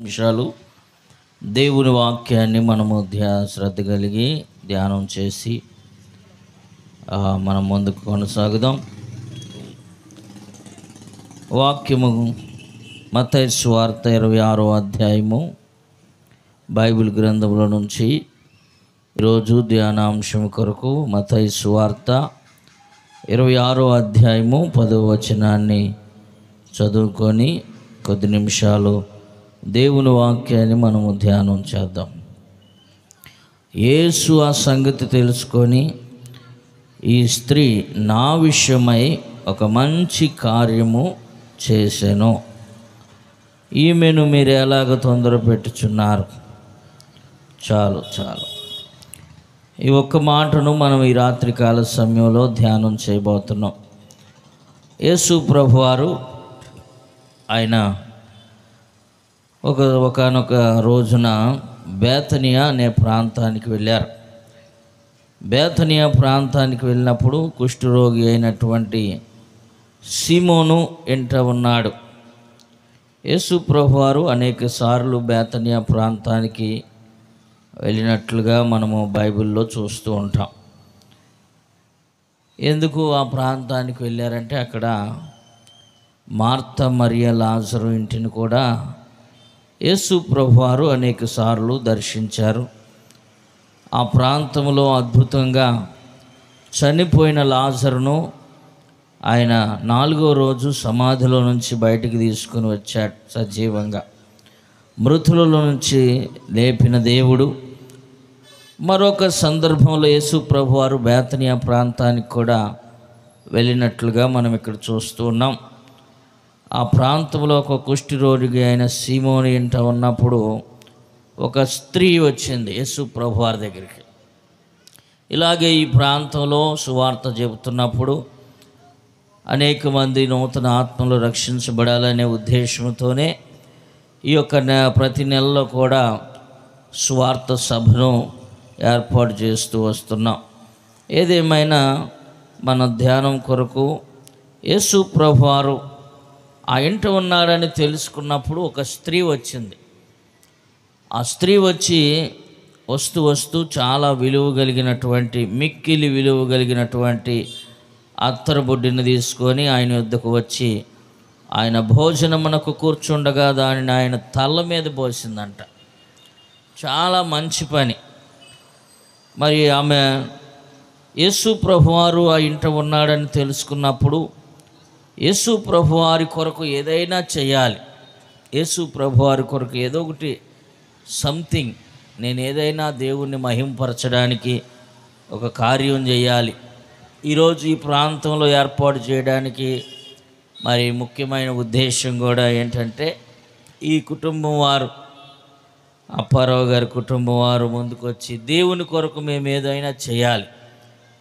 నిమిషాలు దేవుని వాక్యాన్ని మనము శ్రద్ధ కలిగి ధ్యానం చేసి మనం ముందుకు కొనసాగుదాం. వాక్యము మత్తయి సువార్త 26వ అధ్యాయము బైబిల్ గ్రంథంలో నుంచి ఈరోజు ధ్యానాంశం కొరకు మత్తయి సువార్త 26వ అధ్యాయము 10వ వచనాన్ని చదువుకొని కొద్ది నిమిషాలు దేవుని వాక్యాన్ని మనము ధ్యానం చేద్దాం. యేసు ఆ సంగతి తెలుసుకొని, ఈ స్త్రీ నా విషయమై ఒక మంచి కార్యము చేసెను, ఈమెను మీరు ఎలాగ తొందర పెట్టుచున్నారు. చాలు ఈ ఒక్క మాటను మనం ఈ రాత్రికాల సమయంలో ధ్యానం చేయబోతున్నాం. యేసు ప్రభువారు ఆయన ఒకనొక రోజున బేతనియా అనే ప్రాంతానికి వెళ్ళారు. బేతనియా ప్రాంతానికి వెళ్ళినప్పుడు కుష్ఠరోగి అయినటువంటి సీమోను ఇంట ఉన్నాడు. యేసు ప్రభువారు అనేక సార్లు బేతనియా ప్రాంతానికి వెళ్ళినట్లుగా మనము బైబిల్లో చూస్తూ ఉంటాం. ఎందుకు ఆ ప్రాంతానికి వెళ్ళారంటే అక్కడ మార్త మరియ లాజరు ఇంటిని కూడా యేసు ప్రభువారు అనేక సార్లు దర్శించారు. ఆ ప్రాంతంలో అద్భుతంగా చనిపోయిన లాజరును ఆయన 4వ రోజు సమాధిలో నుంచి బయటికి తీసుకుని వచ్చాడు. సజీవంగా మృతులలో నుంచి లేపిన దేవుడు. మరొక సందర్భంలో యేసు ప్రభువారు బేతనియా ప్రాంతానికి కూడా వెళ్ళినట్లుగా మనం ఇక్కడ చూస్తూ ఉన్నాం. ఆ ప్రాంతంలో ఒక కుష్ఠరోగి అయిన సీమోను ఇంట ఉన్నప్పుడు ఒక స్త్రీ వచ్చింది యేసు ప్రభువారి దగ్గరికి. ఇలాగే ఈ ప్రాంతంలో సువార్త చెబుతున్నప్పుడు అనేక మంది నూతన ఆత్మలు రక్షించబడాలనే ఉద్దేశంతోనే ఈ యొక్క ప్రతి నెలలో కూడా సువార్త సభను ఏర్పాటు చేస్తూ వస్తున్నాం. ఏదేమైనా మన ధ్యానం కొరకు యేసు ప్రభువారు ఆ ఇంట ఉన్నాడని తెలుసుకున్నప్పుడు ఒక స్త్రీ వచ్చింది. ఆ స్త్రీ వచ్చి వస్తూ చాలా విలువ కలిగినటువంటి, మిక్కిలి విలువ కలిగినటువంటి అత్తరబుడ్డిని తీసుకొని ఆయన వద్దకు వచ్చి ఆయన భోజనమునకు కూర్చుండగా దానిని ఆయన తల మీద పోసిందంట. చాలా మంచి పని. మరి ఆమె యేసు ప్రభువారు ఆ ఇంట ఉన్నాడని తెలుసుకున్నప్పుడు యేసు ప్రభువారి కొరకు ఏదైనా చేయాలి. యేసు ప్రభువారి కొరకు ఏదో ఒకటి సంథింగ్, నేను ఏదైనా దేవుణ్ణి మహింపరచడానికి ఒక కార్యం చేయాలి. ఈరోజు ఈ ప్రాంతంలో ఏర్పాటు చేయడానికి మరి ముఖ్యమైన ఉద్దేశం కూడా ఏంటంటే, ఈ కుటుంబం వారు, అప్పారావు గారి కుటుంబం వారు ముందుకు వచ్చి దేవుని కొరకు మేము ఏదైనా చేయాలి,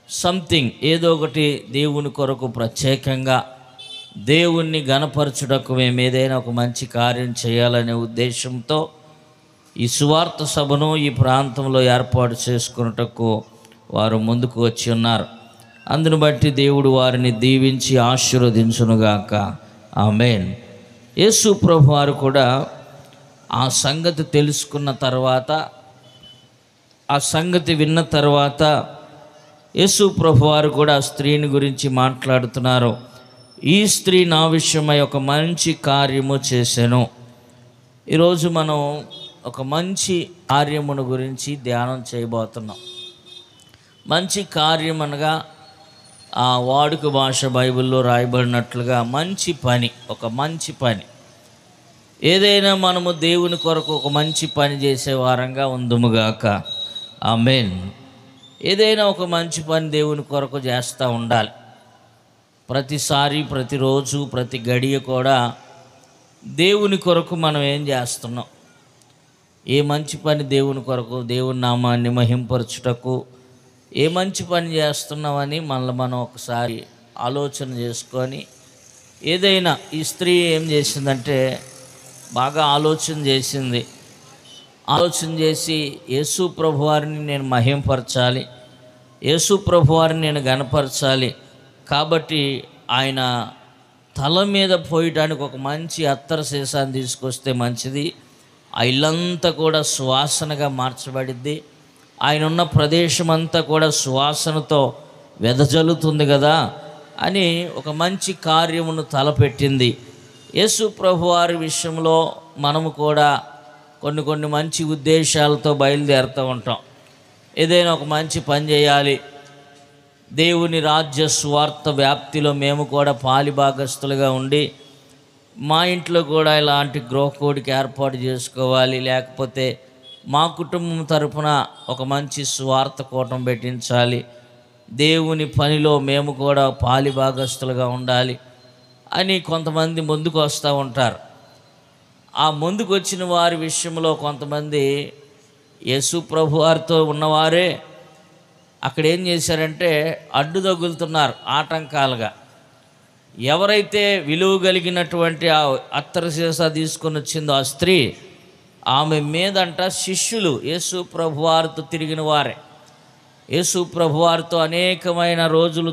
సంథింగ్ ఏదో ఒకటి దేవుని కొరకు ప్రత్యేకంగా దేవుణ్ణి గణపరచుటకు మేము ఏదైనా ఒక మంచి కార్యం చేయాలనే ఉద్దేశంతో ఈ సువార్త సభను ఈ ప్రాంతంలో ఏర్పాటు చేసుకున్నటకు వారు ముందుకు వచ్చి ఉన్నారు. అందును బట్టి దేవుడు వారిని దీవించి ఆశీర్వదించునుగాక. ఆమేన్. యేసు ప్రభువారు కూడా ఆ సంగతి తెలుసుకున్న తర్వాత, ఆ సంగతి విన్న తర్వాత యేసు ప్రభువారు కూడా ఆ స్త్రీని గురించి మాట్లాడుతున్నారు. ఈ స్త్రీ నా విషయమై ఒక మంచి కార్యము చేసెను. ఈరోజు మనం ఒక మంచి కార్యమును గురించి ధ్యానం చేయబోతున్నాం. మంచి కార్యం అనగా ఆ వాడుక భాష బైబిల్లో రాయబడినట్లుగా మంచి పని, ఒక మంచి పని. ఏదైనా మనము దేవుని కొరకు ఒక మంచి పని చేసే వారంగా ఉందుముగాక. ఆమేన్. ఏదైనా ఒక మంచి పని దేవుని కొరకు చేస్తూ ఉండాలి. ప్రతిసారి, ప్రతిరోజు, ప్రతి గడియ కూడా దేవుని కొరకు మనం ఏం చేస్తున్నాం, ఏ మంచి పని దేవుని కొరకు, దేవుని నామాన్ని మహింపరచుటకు ఏ మంచి పని చేస్తున్నామని మనం ఒకసారి ఆలోచన చేసుకొని, ఏదైనా ఈ స్త్రీ ఏం చేసిందంటే బాగా ఆలోచన చేసి యేసు ప్రభువారిని నేను మహింపరచాలి, యేసు ప్రభువారిని నేను గణపరచాలి, కాబట్టి ఆయన తల మీద పోయటానికి ఒక మంచి అత్తర సీసాన్ని తీసుకొస్తే మంచిది, ఆ ఇల్లంతా కూడా సువాసనగా మార్చబడిద్ది. ఆయన ఉన్న ప్రదేశం అంతా కూడా సువాసనతో వెదజల్లుతుంది కదా అని ఒక మంచి కార్యమును తలపెట్టింది. యేసు ప్రభువారి విషయంలో మనము కూడా కొన్ని మంచి ఉద్దేశాలతో బయలుదేరుతూ ఉంటాం. ఏదైనా ఒక మంచి పని చేయాలి, దేవుని రాజ్య స్వార్థ వ్యాప్తిలో మేము కూడా పాలిభాగస్తులుగా ఉండి మా ఇంట్లో కూడా ఇలాంటి గృహకోడికి ఏర్పాటు చేసుకోవాలి, లేకపోతే మా కుటుంబం తరపున ఒక మంచి స్వార్థ కూటం పెట్టించాలి, దేవుని పనిలో మేము కూడా పాలిభాగస్తులుగా ఉండాలి అని కొంతమంది ముందుకు వస్తూ ఉంటారు. ఆ ముందుకు వచ్చిన వారి విషయంలో కొంతమంది యేసు ప్రభు వారితో ఉన్నవారే అక్కడ ఏం చేశారంటే అడ్డు తగులుతున్నారు ఆటంకాలుగా. ఎవరైతే విలువ కలిగినటువంటి ఆ అత్తరు సీసా తీసుకొని వచ్చిందో ఆ స్త్రీ, ఆమె మీదంట శిష్యులు యేసు ప్రభువారితో తిరిగిన వారే, యేసు ప్రభువారితో అనేకమైన రోజులు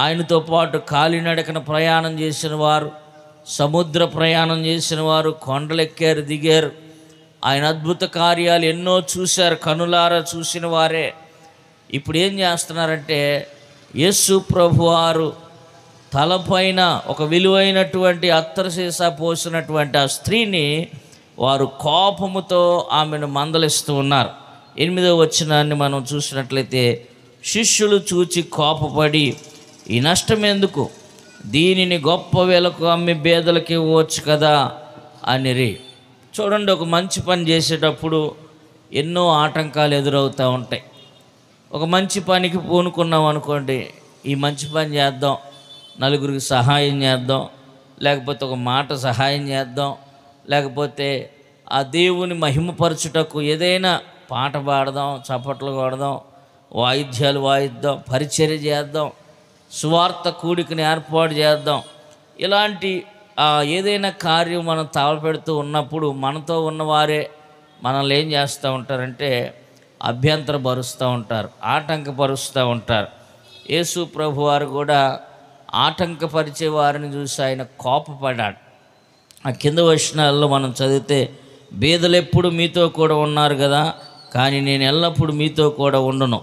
ఆయనతో పాటు కాలినడకన ప్రయాణం చేసిన వారు, సముద్ర ప్రయాణం చేసిన వారు, కొండలెక్కారు దిగారు, ఆయన అద్భుత కార్యాలు ఎన్నో చూశారు, కనులారా చూసిన వారే. ఇప్పుడు ఏం చేస్తున్నారంటే యేసు ప్రభువారు తలపైన ఒక విలువైనటువంటి అత్తరు సీసా పోసినటువంటి ఆ స్త్రీని వారు కోపముతో ఆమెను మందలిస్తూ ఉన్నారు. 8వ వచనాన్ని మనం చూసినట్లయితే, శిష్యులు చూచి కోపపడి ఈ నష్టం ఎందుకు, దీనిని గొప్ప వెలకు అమ్మి బేదలకి ఇవ్వచ్చు కదా అనిరి. చూడండి, ఒక మంచి పని చేసేటప్పుడు ఎన్నో ఆటంకాలు ఎదురవుతూ ఉంటాయి. ఒక మంచి పనికి పూనుకున్నాం అనుకోండి, ఈ మంచి పని చేద్దాం, నలుగురికి సహాయం చేద్దాం, లేకపోతే ఒక మాట సహాయం చేద్దాం, లేకపోతే ఆ దేవుని మహిమపరచుటకు ఏదైనా పాట పాడదాం, చప్పట్లు కొడదాం, వాయిద్యాలు వాయిద్దాం, పరిచర్య చేద్దాం, సువార్త కూడికని ఏర్పాటు చేద్దాం. ఇలాంటి ఏదైనా కార్యం మనం తలపెడుతూ ఉన్నప్పుడు మనతో ఉన్నవారే మనల్ని ఏం చేస్తూ ఉంటారంటే అభ్యంతరపరుస్తూ ఉంటారు, ఆటంకపరుస్తూ ఉంటారు. యేసు ప్రభువారు కూడా ఆటంకపరిచే వారిని చూసి ఆయన కోపపడ్డాడు. ఆ కింద వచనాల్లో మనం చదివితే, బీదలెప్పుడు మీతో కూడా ఉన్నారు కదా, కానీ నేను ఎల్లప్పుడూ మీతో కూడా ఉండును.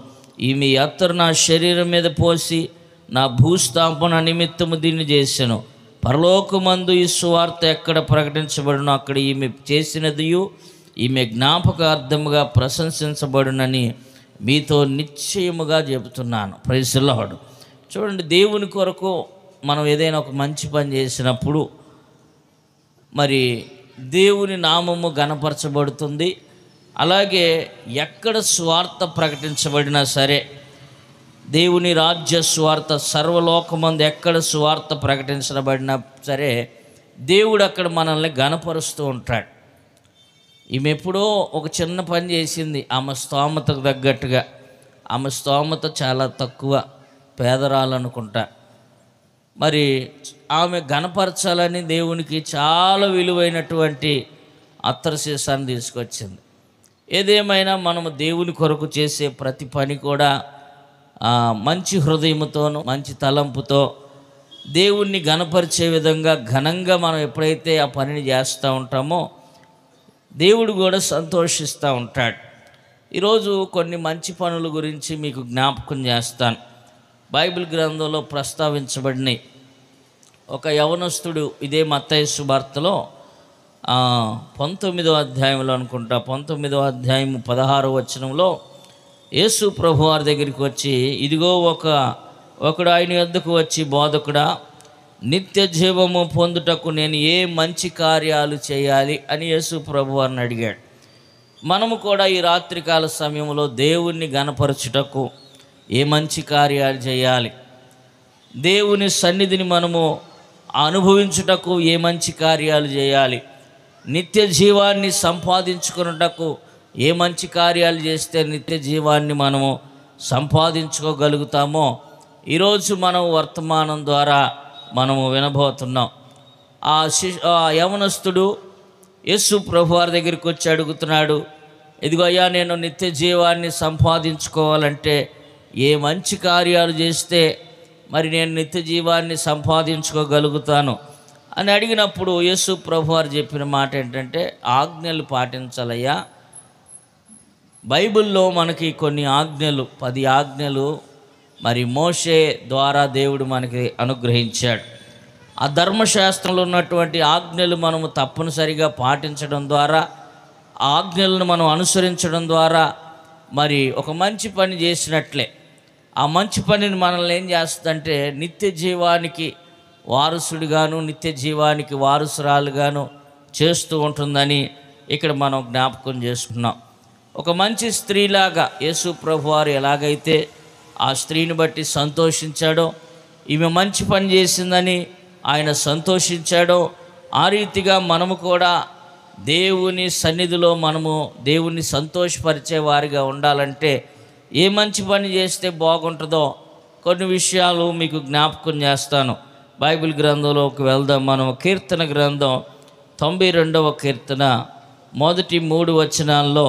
ఈ మీ అత్తరు నా శరీరం మీద పోసి నా భూస్థాపన నిమిత్తము దీన్ని చేశాను. పరలోకమందు ఈ సువార్త ఎక్కడ ప్రకటించబడునో అక్కడ ఈమె చేసినదియు ఈమె జ్ఞాపకార్థముగా ప్రశంసించబడునని మీతో నిశ్చయముగా చెబుతున్నాను. Praise the Lord. చూడండి, దేవుని కొరకు మనం ఏదైనా ఒక మంచి పని చేసినప్పుడు మరి దేవుని నామము ఘనపరచబడుతుంది. అలాగే ఎక్కడ స్వార్థ ప్రకటించబడినా సరే, దేవుని రాజ్య స్వార్థ సర్వలోకమందు ఎక్కడ స్వార్థ ప్రకటించబడినా సరే దేవుడు అక్కడ మనల్ని ఘనపరుస్తూ ఉంటాడు. ఈమె ఎప్పుడో ఒక చిన్న పని చేసింది ఆమె స్తోమతకు తగ్గట్టుగా. ఆమె స్తోమత చాలా తక్కువ, పేదరాలు అనుకుంటా. మరి ఆమె ఘనపరచాలని దేవునికి చాలా విలువైనటువంటి అత్తరు సీసాన్ని తీసుకొచ్చింది. ఏదేమైనా మనము దేవుని కొరకు చేసే ప్రతి పని కూడా మంచి హృదయముతోనూ మంచి తలంపుతో దేవుణ్ణి ఘనపరిచే విధంగా ఘనంగా మనం ఎప్పుడైతే ఆ పనిని చేస్తూ ఉంటామో దేవుడు కూడా సంతోషిస్తూ ఉంటాడు. ఈరోజు కొన్ని మంచి పనుల గురించి మీకు జ్ఞాపకం చేస్తాను. బైబిల్ గ్రంథంలో ప్రస్తావించబడినాయి. ఒక యవనస్తుడు ఇదే మత్తయి సువార్తలో 19వ అధ్యాయంలో అనుకుంటా, 19వ అధ్యాయం 16వ వచనంలో యేసు ప్రభు వారి దగ్గరికి వచ్చి, ఇదిగో ఒకడు ఆయన యొద్దకు వచ్చి, బోధకుడా, నిత్య జీవము పొందుటకు నేను ఏ మంచి కార్యాలు చేయాలి అని యేసు ప్రభు వారిని అడిగాడు. మనము కూడా ఈ రాత్రికాల సమయంలో దేవుణ్ణి ఘనపరచుటకు ఏ మంచి కార్యాలు చేయాలి, దేవుని సన్నిధిని మనము అనుభవించుటకు ఏ మంచి కార్యాలు చేయాలి, నిత్య జీవాన్ని సంపాదించుకున్నటకు ఏ మంచి కార్యాలు చేస్తే నిత్య జీవాన్ని మనము సంపాదించుకోగలుగుతామో ఈరోజు మనం వర్తమానం ద్వారా మనము వినబోతున్నాం. ఆ యవనస్తుడు యేసు ప్రభు వారి దగ్గరికి వచ్చి అడుగుతున్నాడు, ఇదిగో అయ్యా, నేను నిత్య జీవాన్ని సంపాదించుకోవాలంటే ఏ మంచి కార్యాలు చేస్తే మరి నేను నిత్య జీవాన్ని సంపాదించుకోగలుగుతాను అని అడిగినప్పుడు యేసు ప్రభువారు చెప్పిన మాట ఏంటంటే, ఆజ్ఞలు పాటించాలయ్యా. బైబిల్లో మనకి కొన్ని ఆజ్ఞలు, 10 ఆజ్ఞలు మరి మోషే ద్వారా దేవుడు మనకి అనుగ్రహించాడు. ఆ ధర్మశాస్త్రంలో ఉన్నటువంటి ఆజ్ఞలు మనము తప్పనిసరిగా పాటించడం ద్వారా, ఆ ఆజ్ఞలను మనం అనుసరించడం ద్వారా మరి ఒక మంచి పని చేసినట్లే. ఆ మంచి పనిని మనల్ని ఏం చేస్తుందంటే నిత్య జీవానికి వారసుడిగాను, నిత్య జీవానికి వారసురాలుగాను చేస్తూ ఉంటుందని ఇక్కడ మనం జ్ఞాపకం చేసుకున్నాం. ఒక మంచి స్త్రీలాగా యేసు ప్రభువారు ఎలాగైతే ఆ స్త్రీని బట్టి సంతోషించాడో, ఈమె మంచి పని చేసిందని ఆయన సంతోషించాడో, ఆ రీతిగా మనము కూడా దేవుని సన్నిధిలో మనము దేవుణ్ణి సంతోషపరిచే వారిగా ఉండాలంటే ఏ మంచి పని చేస్తే బాగుంటుందో కొన్ని విషయాలు మీకు జ్ఞాపకం చేస్తాను. బైబిల్ గ్రంథంలోకి వెళ్దాం. మనం కీర్తన గ్రంథం 92వ కీర్తన మొదటి 3 వచనాల్లో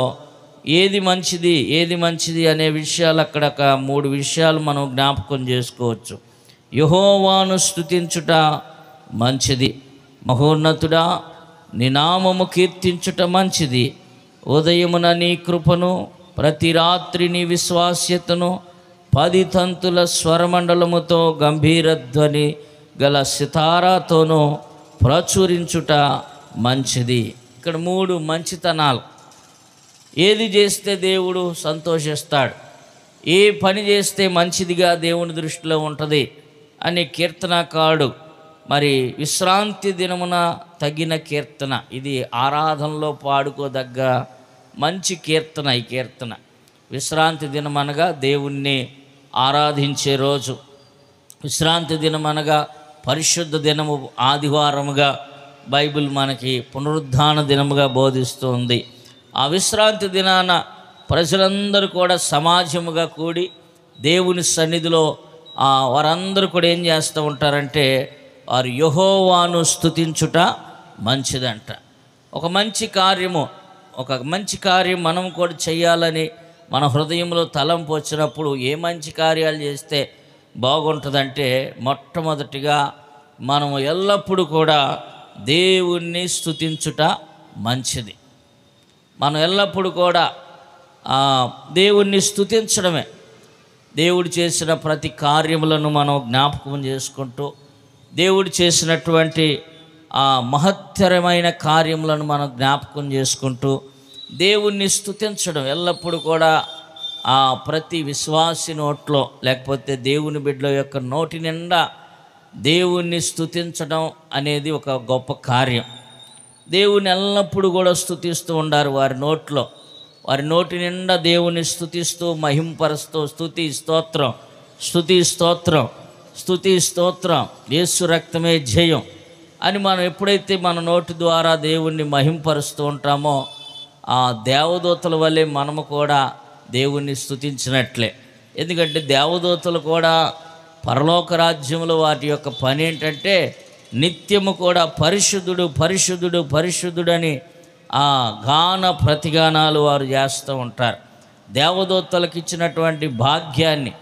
ఏది మంచిది అనే విషయాలు అక్కడ 3 విషయాలు మనం జ్ఞాపకం చేసుకోవచ్చు. యెహోవాను స్తుతించుట మంచిది, మహోన్నతుడా నీ నామము కీర్తించుట మంచిది. ఉదయమున నీ కృపను, ప్రతి రాత్రి నీ విశ్వాస్యతను 10 తంతుల స్వరమండలముతో గంభీరధ్వని గల సితారాతోనూ ప్రచురించుట మంచిది. ఇక్కడ 3 మంచితనాలు. ఏది చేస్తే దేవుడు సంతోషిస్తాడు, ఏ పని చేస్తే మంచిదిగా దేవుని దృష్టిలో ఉంటుంది అని కీర్తనకారుడు మరి విశ్రాంతి దినమున తగిన కీర్తన, ఇది ఆరాధనలో పాడుకోదగ్గ మంచి కీర్తన. ఈ కీర్తన విశ్రాంతి దినం అనగా దేవుణ్ణి ఆరాధించే రోజు. విశ్రాంతి దినం అనగా పరిశుద్ధ దినము, ఆదివారముగా బైబిల్ మనకి పునరుద్ధాన దినముగా బోధిస్తుంది. ఆ విశ్రాంతి దినాన ప్రజలందరూ కూడా సమాజముగా కూడి దేవుని సన్నిధిలో వారందరూ కూడా ఏం చేస్తూ ఉంటారంటే వారు యెహోవాను స్తుతించుట మంచిదంట. ఒక మంచి కార్యం మనం కూడా చేయాలని మన హృదయంలో తలంపు వచ్చినప్పుడు ఏ మంచి కార్యాలు చేస్తే బాగుంటుందంటే మొట్టమొదటిగా మనము ఎల్లప్పుడూ కూడా దేవుణ్ణి స్తుతించుట మంచిది. మనం ఎల్లప్పుడూ కూడా దేవుణ్ణి స్తుతించడమే. దేవుడు చేసిన ప్రతి కార్యములను మనం జ్ఞాపకం చేసుకుంటూ, దేవుడు చేసినటువంటి మహత్తరమైన కార్యములను మనం జ్ఞాపకం చేసుకుంటూ దేవుణ్ణి స్తుతించడం ఎల్లప్పుడూ కూడా ప్రతి విశ్వాసి నోట్లో, లేకపోతే దేవుని బిడ్డల యొక్క నోటి నిండా దేవుణ్ణి స్తుతించడం అనేది ఒక గొప్ప కార్యం. దేవుని ఎల్లప్పుడూ కూడా స్తుతిస్తూ ఉండారు. వారి నోటి నిండా దేవుని స్తుతిస్తూ మహింపరుస్తూ స్తుతి స్తోత్రం యేసు రక్తమే జయం అని మనం ఎప్పుడైతే మన నోటి ద్వారా దేవుణ్ణి మహింపరుస్తూ ఉంటామో ఆ దేవదూతల వల్లే మనము కూడా దేవుణ్ణి స్తుతించినట్లే. ఎందుకంటే దేవదూతలు కూడా పరలోక రాజ్యంలో వాటి యొక్క పని ఏంటంటే నిత్యము కూడా పరిశుద్ధుడని గాన ప్రతిగానాలు వారు చేస్తూ ఉంటారు. దేవదూతలకు ఇచ్చినటువంటి భాగ్యాన్ని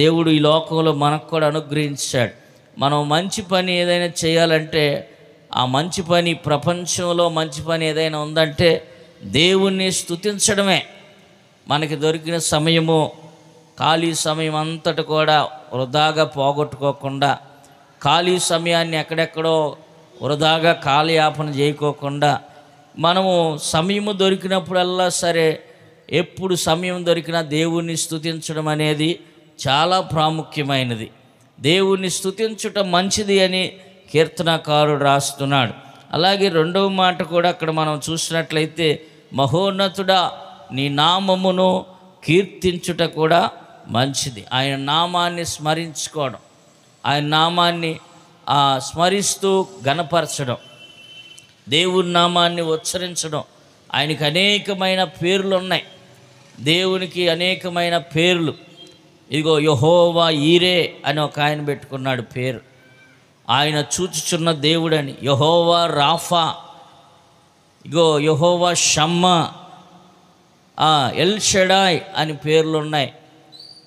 దేవుడు ఈ లోకంలో మనకు కూడా అనుగ్రహించాడు. మనం మంచి పని ఏదైనా చేయాలంటే ఆ మంచి పని, ప్రపంచంలో మంచి పని ఏదైనా ఉందంటే దేవుణ్ణి స్తుతించడమే. మనకి దొరికిన సమయము, ఖాళీ సమయం అంతటి కూడా వృధాగా పోగొట్టుకోకుండా, ఖాళీ సమయాన్ని ఎక్కడెక్కడో వృధాగా కాలయాపన చేయకోకుండా, మనము సమయము దొరికినప్పుడల్లా సరే, ఎప్పుడు సమయం దొరికినా దేవుణ్ణి స్తుతించడం అనేది చాలా ప్రాముఖ్యమైనది. దేవుణ్ణి స్తుతించుట మంచిది అని కీర్తనకారుడు రాస్తున్నాడు. అలాగే 2వ మాట కూడా అక్కడ మనం చూసినట్లయితే, మహోన్నతుడా నీ నామమును కీర్తించుట కూడా మంచిది. ఆయన నామాన్ని స్మరించుకోవడం, ఆయన నామాన్ని స్మరిస్తూ గణపరచడం, దేవుని నామాన్ని ఉచ్చరించడం. ఆయనకి అనేకమైన పేర్లు ఉన్నాయి. దేవునికి అనేకమైన పేర్లు. ఇదిగో యెహోవా ఈరే అని ఒక ఆయన పెట్టుకున్నాడు పేరు, ఆయన చూచుచున్న దేవుడని. యెహోవా రాఫా, ఇగో యెహోవా షమ్మా, ఎల్ షడాయ్ అని పేర్లు ఉన్నాయి.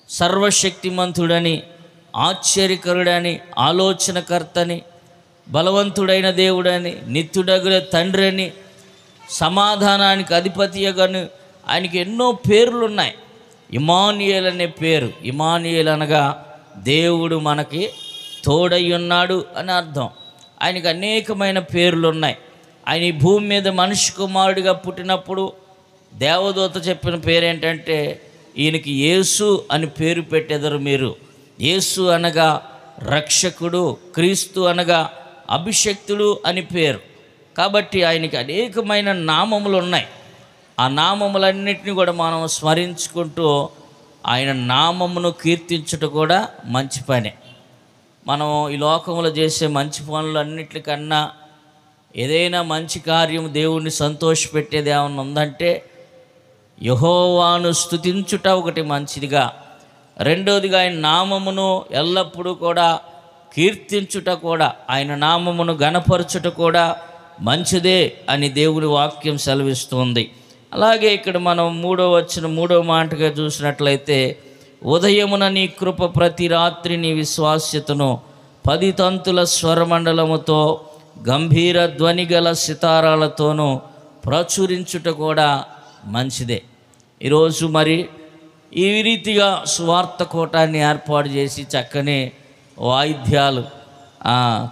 సర్వశక్తిమంతుడని, ఆశ్చర్యకరుడని, ఆలోచనకర్తని, బలవంతుడైన దేవుడని, నిత్యుడగుల తండ్రి అని, సమాధానానికి అధిపతియగని ఆయనకి ఎన్నో పేర్లు ఉన్నాయి. ఇమానుయేల్ అనే పేరు, ఇమానుయేల్ అనగా దేవుడు మనకి తోడై ఉన్నాడు అని అర్థం. ఆయనకి అనేకమైన పేర్లు ఉన్నాయి. ఆయన ఈ భూమి మీద మనిషి కుమారుడిగా పుట్టినప్పుడు దేవదూత చెప్పిన పేరేంటంటే ఈయనకి యేసు అని పేరు పెట్టెదరు మీరు. యేసు అనగా రక్షకుడు, క్రీస్తు అనగా అభిషక్తుడు అని పేరు. కాబట్టి ఆయనకి అనేకమైన నామములు ఉన్నాయి. ఆ నామములన్నింటినీ కూడా మనం స్మరించుకుంటూ ఆయన నామమును కీర్తించుట కూడా మంచి పనే. మనం ఈ లోకంలో చేసే మంచి పనులన్నిటికన్నా ఏదైనా మంచి కార్యం దేవుణ్ణి సంతోషపెట్టేది ఏమన్నా ఉందంటే యెహోవాను స్తుతించుట ఒకటి మంచిదిగా, రెండోదిగా ఆయన నామమును ఎల్లప్పుడూ కూడా కీర్తించుట కూడా, ఆయన నామమును గణపరచుట కూడా మంచిదే అని దేవుని వాక్యం సెలవిస్తుంది. అలాగే ఇక్కడ మనం మూడో మాటగా చూసినట్లయితే, ఉదయమున నీ కృప ప్రతి రాత్రి నీ విశ్వాస్యతను 10 తంతుల స్వరమండలముతో గంభీర ధ్వని గల సితారాలతోనూ ప్రచురించుట కూడా మంచిదే. ఈరోజు మరి ఈ రీతిగా సువార్త కూటాన్ని ఏర్పాటు చేసి చక్కని వాయిద్యాలు,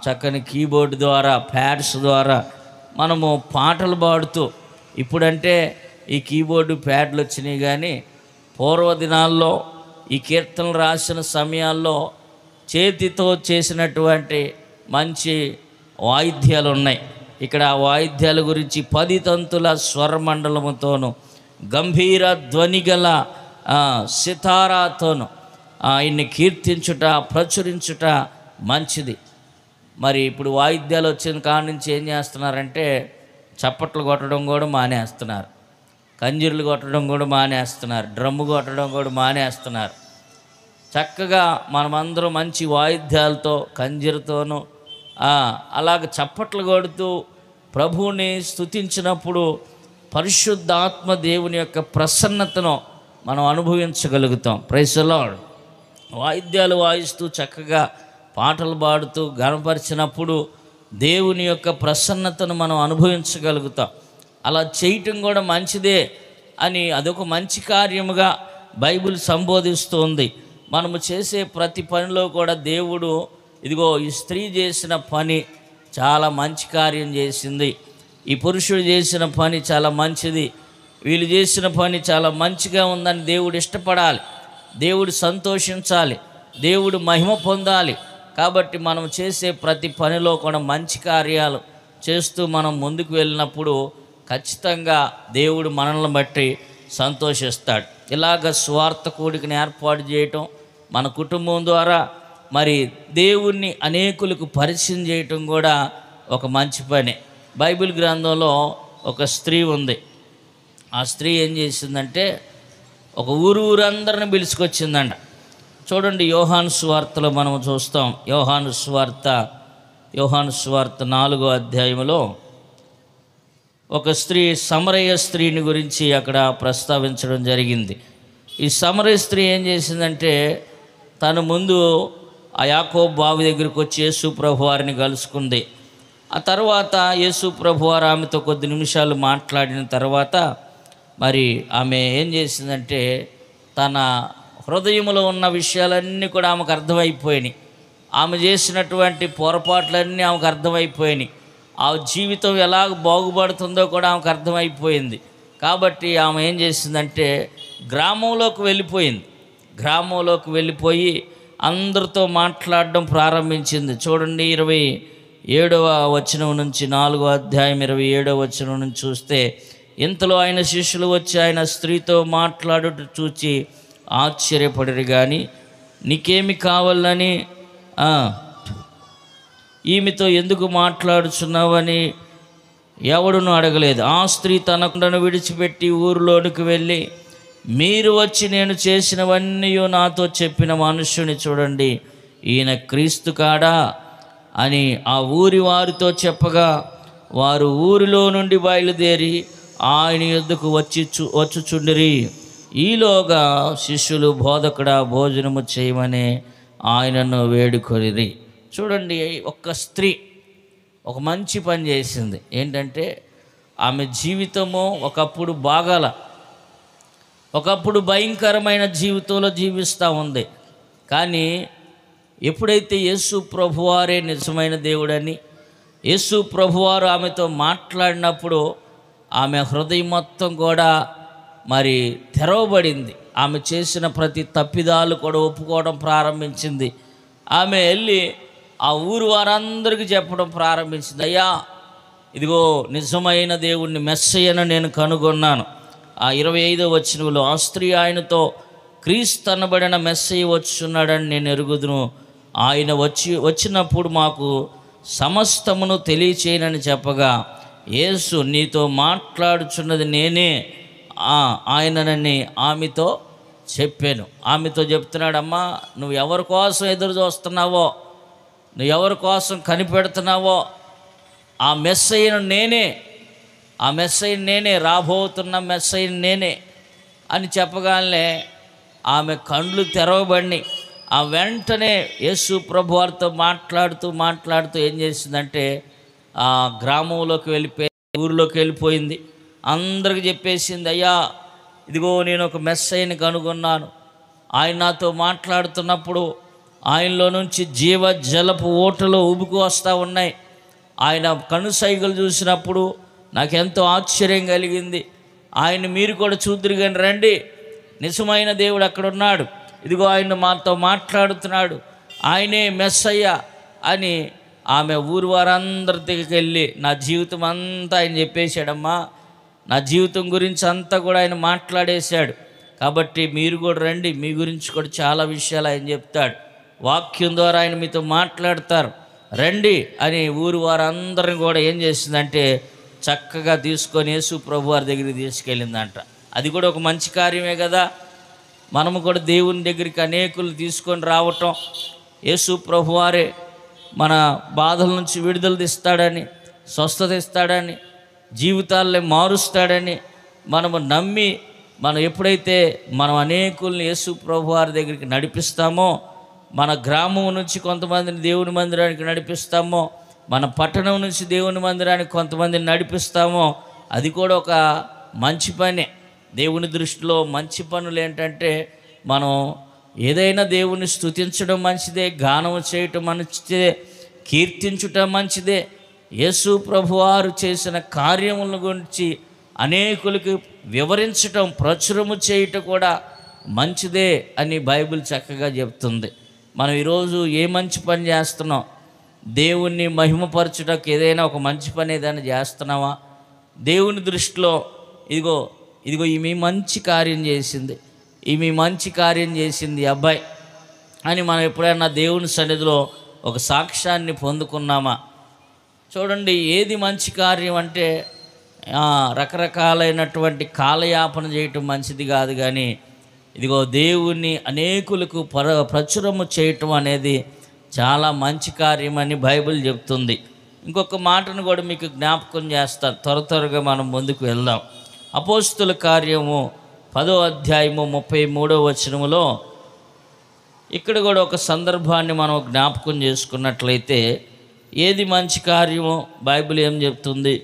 చక్కని కీబోర్డు ద్వారా, ప్యాడ్స్ ద్వారా మనము పాటలు పాడుతూ, ఇప్పుడంటే ఈ కీబోర్డు ప్యాడ్లు వచ్చినాయి, కానీ పూర్వదినాల్లో ఈ కీర్తనలు రాసిన సమయాల్లో చేతితో చేసినటువంటి మంచి వాయిద్యాలు ఉన్నాయి. ఇక్కడ ఆ వాయిద్యాల గురించి 10 తంతుల స్వరమండలముతోనూ గంభీర ధ్వనిగల సితారాతోనూ ఆయన్ని కీర్తించుట, ప్రచురించుట మంచిది. మరి ఇప్పుడు వాయిద్యాలు వచ్చిన కాడ నుంచి ఏం చేస్తున్నారంటే చప్పట్లు కొట్టడం కూడా మానేస్తున్నారు, కంజీర్లు కొట్టడం కూడా మానేస్తున్నారు, డ్రమ్ము కొట్టడం కూడా మానేస్తున్నారు. చక్కగా మనమందరం మంచి వాయిద్యాలతో, కంజీరుతోనూ అలాగ చప్పట్లు కొడుతూ ప్రభువుని స్తుతించినప్పుడు పరిశుద్ధాత్మ దేవుని యొక్క ప్రసన్నతను మనం అనుభవించగలుగుతాం. Praise the lord. వాయిద్యాలు వాయిస్తూ చక్కగా పాటలు పాడుతూ గణపరిచినప్పుడు దేవుని యొక్క ప్రసన్నతను మనం అనుభవించగలుగుతాం. అలా చేయటం కూడా మంచిదే అని అదొక మంచి కార్యముగా బైబిల్ సంబోధిస్తుంది. మనము చేసే ప్రతి పనిలో కూడా దేవుడు, ఇదిగో ఈ స్త్రీ చేసిన పని చాలా మంచి కార్యం చేసింది, ఈ పురుషుడు చేసిన పని చాలా మంచిది, వీళ్ళు చేసిన పని చాలా మంచిగా ఉందని దేవుడు ఇష్టపడాలి, దేవుడు సంతోషించాలి, దేవుడు మహిమ పొందాలి. కాబట్టి మనం చేసే ప్రతి పనిలో కూడా మంచి కార్యాలు చేస్తూ మనం ముందుకు వెళ్ళినప్పుడు ఖచ్చితంగా దేవుడు మనల్ని బట్టి సంతోషిస్తాడు. ఇలాగ స్వార్థ కూడికని ఏర్పాటు చేయటం, మన కుటుంబం ద్వారా మరి దేవుణ్ణి అనేకులకు పరిచయం చేయటం కూడా ఒక మంచి పని. బైబిల్ గ్రంథంలో ఒక స్త్రీ ఉంది. ఆ స్త్రీ ఏం చేసిందంటే ఒక ఊరందరిని పిలుచుకొచ్చిందంట. చూడండి, యోహాను సువార్తలో మనం చూస్తాం. యోహాను సువార్త 4వ అధ్యాయంలో ఒక స్త్రీ, సమరయ స్త్రీని గురించి అక్కడ ప్రస్తావించడం జరిగింది. ఈ సమరయ స్త్రీ ఏం చేసిందంటే తను ముందు ఆ యాకోబు బావి దగ్గరికి వచ్చి యేసు ప్రభు వారిని కలుసుకుంది. ఆ తర్వాత యేసు ప్రభు వారు ఆమెతో కొద్ది నిమిషాలు మాట్లాడిన తర్వాత మరి ఆమె ఏం చేసిందంటే తన హృదయంలో ఉన్న విషయాలన్నీ కూడా ఆమెకు అర్థమైపోయినాయి. ఆమె చేసినటువంటి పొరపాట్లన్నీ ఆమెకు అర్థమైపోయినాయి. ఆ జీవితం ఎలా బాగుపడుతుందో కూడా ఆమెకు అర్థమైపోయింది. కాబట్టి ఆమె ఏం చేసిందంటే గ్రామంలోకి వెళ్ళిపోయి అందరితో మాట్లాడడం ప్రారంభించింది. చూడండి, 27వ వచనం నుంచి 4వ అధ్యాయం 27వ వచనం నుంచి చూస్తే, ఇంతలో ఆయన శిష్యులు వచ్చి ఆయన స్త్రీతో మాట్లాడుట చూచి ఆశ్చర్యపడిరి, కానీ నీకేమి కావాలని, ఈమెతో ఎందుకు మాట్లాడుచున్నావని ఎవడును అడగలేదు. ఆ స్త్రీ తన కుండను విడిచిపెట్టి ఊరిలోనికి వెళ్ళి, మీరు వచ్చి నేను చేసినవన్నీ నాతో చెప్పిన మనుష్యుని చూడండి, ఈయన క్రీస్తు కాడా అని ఆ ఊరి వారితో చెప్పగా, వారు ఊరిలో నుండి బయలుదేరి ఆయన యొద్దకు వచ్చుచుండిరి. ఈలోగా శిష్యులు బోధకుడా భోజనము చేయమని ఆయనను వేడుకొనిరి. చూడండి, ఒక్క స్త్రీ ఒక మంచి పని చేసింది. ఏంటంటే ఆమె జీవితము ఒకప్పుడు బాగాల, ఒకప్పుడు భయంకరమైన జీవితంలో జీవిస్తూ ఉంది. కానీ ఎప్పుడైతే యేసు ప్రభువారే నిజమైన దేవుడని, యేసు ప్రభువారు ఆమెతో మాట్లాడినప్పుడు ఆమె హృదయం మొత్తం కూడా మరి తెరవబడింది. ఆమె చేసిన ప్రతి తప్పిదాలు కూడా ఒప్పుకోవడం ప్రారంభించింది. ఆమె వెళ్ళి ఆ ఊరు వారందరికీ చెప్పడం ప్రారంభించింది, అయ్యా ఇదిగో నిజమైన దేవుణ్ణి మెస్సయ్యను నేను కనుగొన్నాను. ఆ 25వ వచనంలో ఆ స్త్రీ ఆయనతో, క్రీస్తు అనబడిన మెస్సయ్య వచ్చున్నాడని నేను ఎరుగుదును. ఆయన వచ్చినప్పుడు మాకు సమస్తమును తెలియచేయనని చెప్పగా, యేసు నీతో మాట్లాడుచున్నది నేనే ఆయననని ఆమెతో చెప్పాను. ఆమెతో చెప్తున్నాడమ్మా, నువ్వు ఎవరి కోసం ఎదురు చూస్తున్నావో, నువ్వు ఎవరి కోసం కనిపెడుతున్నావో ఆ మెస్సయ్యను నేనే, ఆ మెస్సయ్యను నేనే, రాబోతున్న మెస్సయ్యను నేనే అని చెప్పగానే ఆమె కండ్లు తెరవబడినాయి. ఆ వెంటనే యేసు ప్రభు వారితో మాట్లాడుతూ ఏం చేసిందంటే ఆ గ్రామంలోకి వెళ్ళిపోయి, ఊరిలోకి వెళ్ళిపోయింది. అందరికి చెప్పేసింది, అయ్యా ఇదిగో నేను ఒక మెస్సయ్యని కనుగొన్నాను. ఆయన నాతో మాట్లాడుతున్నప్పుడు ఆయనలో నుంచి జీవ జలపు ఓటలు ఉబుకు వస్తూ ఉన్నాయి. ఆయన కనుసైగలు చూసినప్పుడు నాకెంతో ఆశ్చర్యం కలిగింది. ఆయన మీరు కూడా చూద్దురు కానీ రండి, నిజమైన దేవుడు అక్కడ ఉన్నాడు, ఇదిగో ఆయన మాతో మాట్లాడుతున్నాడు, ఆయనే మెస్సయ్య అని ఆమె ఊరు వారందరి దగ్గరికి వెళ్ళి నా జీవితం అంతా ఆయన చెప్పేశాడమ్మా, నా జీవితం గురించి అంతా కూడా ఆయన మాట్లాడేశాడు, కాబట్టి మీరు కూడా రండి, మీ గురించి కూడా చాలా విషయాలు ఆయన చెప్తాడు, వాక్యం ద్వారా ఆయన మీతో మాట్లాడతారు, రండి అని ఊరు వారందరిని కూడా ఏం చేసిందంటే చక్కగా తీసుకొని యేసు ప్రభు వారి దగ్గరికి తీసుకెళ్ళిందంట. అది కూడా ఒక మంచి కార్యమే కదా. మనము కూడా దేవుని దగ్గరికి అనేకులు తీసుకొని రావటం, యేసు ప్రభు వారే మన బాధల నుంచి విడుదల ఇస్తాడని, స్వస్థత ఇస్తాడని, జీవితాలని మారుస్తాడని మనము నమ్మి మనం ఎప్పుడైతే మనం అనేకుల్ని యేసు ప్రభు వారి దగ్గరికి నడిపిస్తామో, మన గ్రామం నుంచి కొంతమందిని దేవుని మందిరానికి నడిపిస్తామో, మన పట్టణం నుంచి దేవుని మందిరానికి కొంతమందిని నడిపిస్తామో, అది కూడా ఒక మంచి పనే. దేవుని దృష్టిలో మంచి పనులు ఏంటంటే మనం ఏదైనా దేవుని స్తుతించడం మంచిదే, గానం చేయటం మంచిదే, కీర్తించటం మంచిదే. యేసు ప్రభువారు చేసిన కార్యముల గురించి అనేకులకు వివరించటం, ప్రచురము చేయటం కూడా మంచిదే అని బైబిల్ చక్కగా చెప్తుంది. మనం ఈరోజు ఏ మంచి పని చేస్తున్నాం? దేవుణ్ణి మహిమపరచుటకు ఏదైనా ఒక మంచి పని ఏదైనా చేస్తున్నావా? దేవుని దృష్టిలో ఇదిగో ఈమె మంచి కార్యం చేసింది, ఈమె మంచి కార్యం చేసింది అబ్బాయి అని మనం ఎప్పుడైనా దేవుని సన్నిధిలో ఒక సాక్ష్యాన్ని పొందుకున్నామా? చూడండి, ఏది మంచి కార్యం అంటే రకరకాలైనటువంటి కాలయాపన చేయటం మంచిది కాదు, కానీ ఇదిగో దేవుణ్ణి అనేకులకు ప్రచురము చేయటం అనేది చాలా మంచి కార్యం అని బైబిల్ చెప్తుంది. ఇంకొక మాటను కూడా మీకు జ్ఞాపకం చేస్తాను, త్వరగా మనం ముందుకు వెళ్దాం. అపోస్తుల కార్యము 10వ అధ్యాయము 33వ వచనములో ఇక్కడ కూడా ఒక సందర్భాన్ని మనం జ్ఞాపకం చేసుకున్నట్లయితే ఏది మంచి కార్యమో బైబిల్ ఏం చెప్తుంది?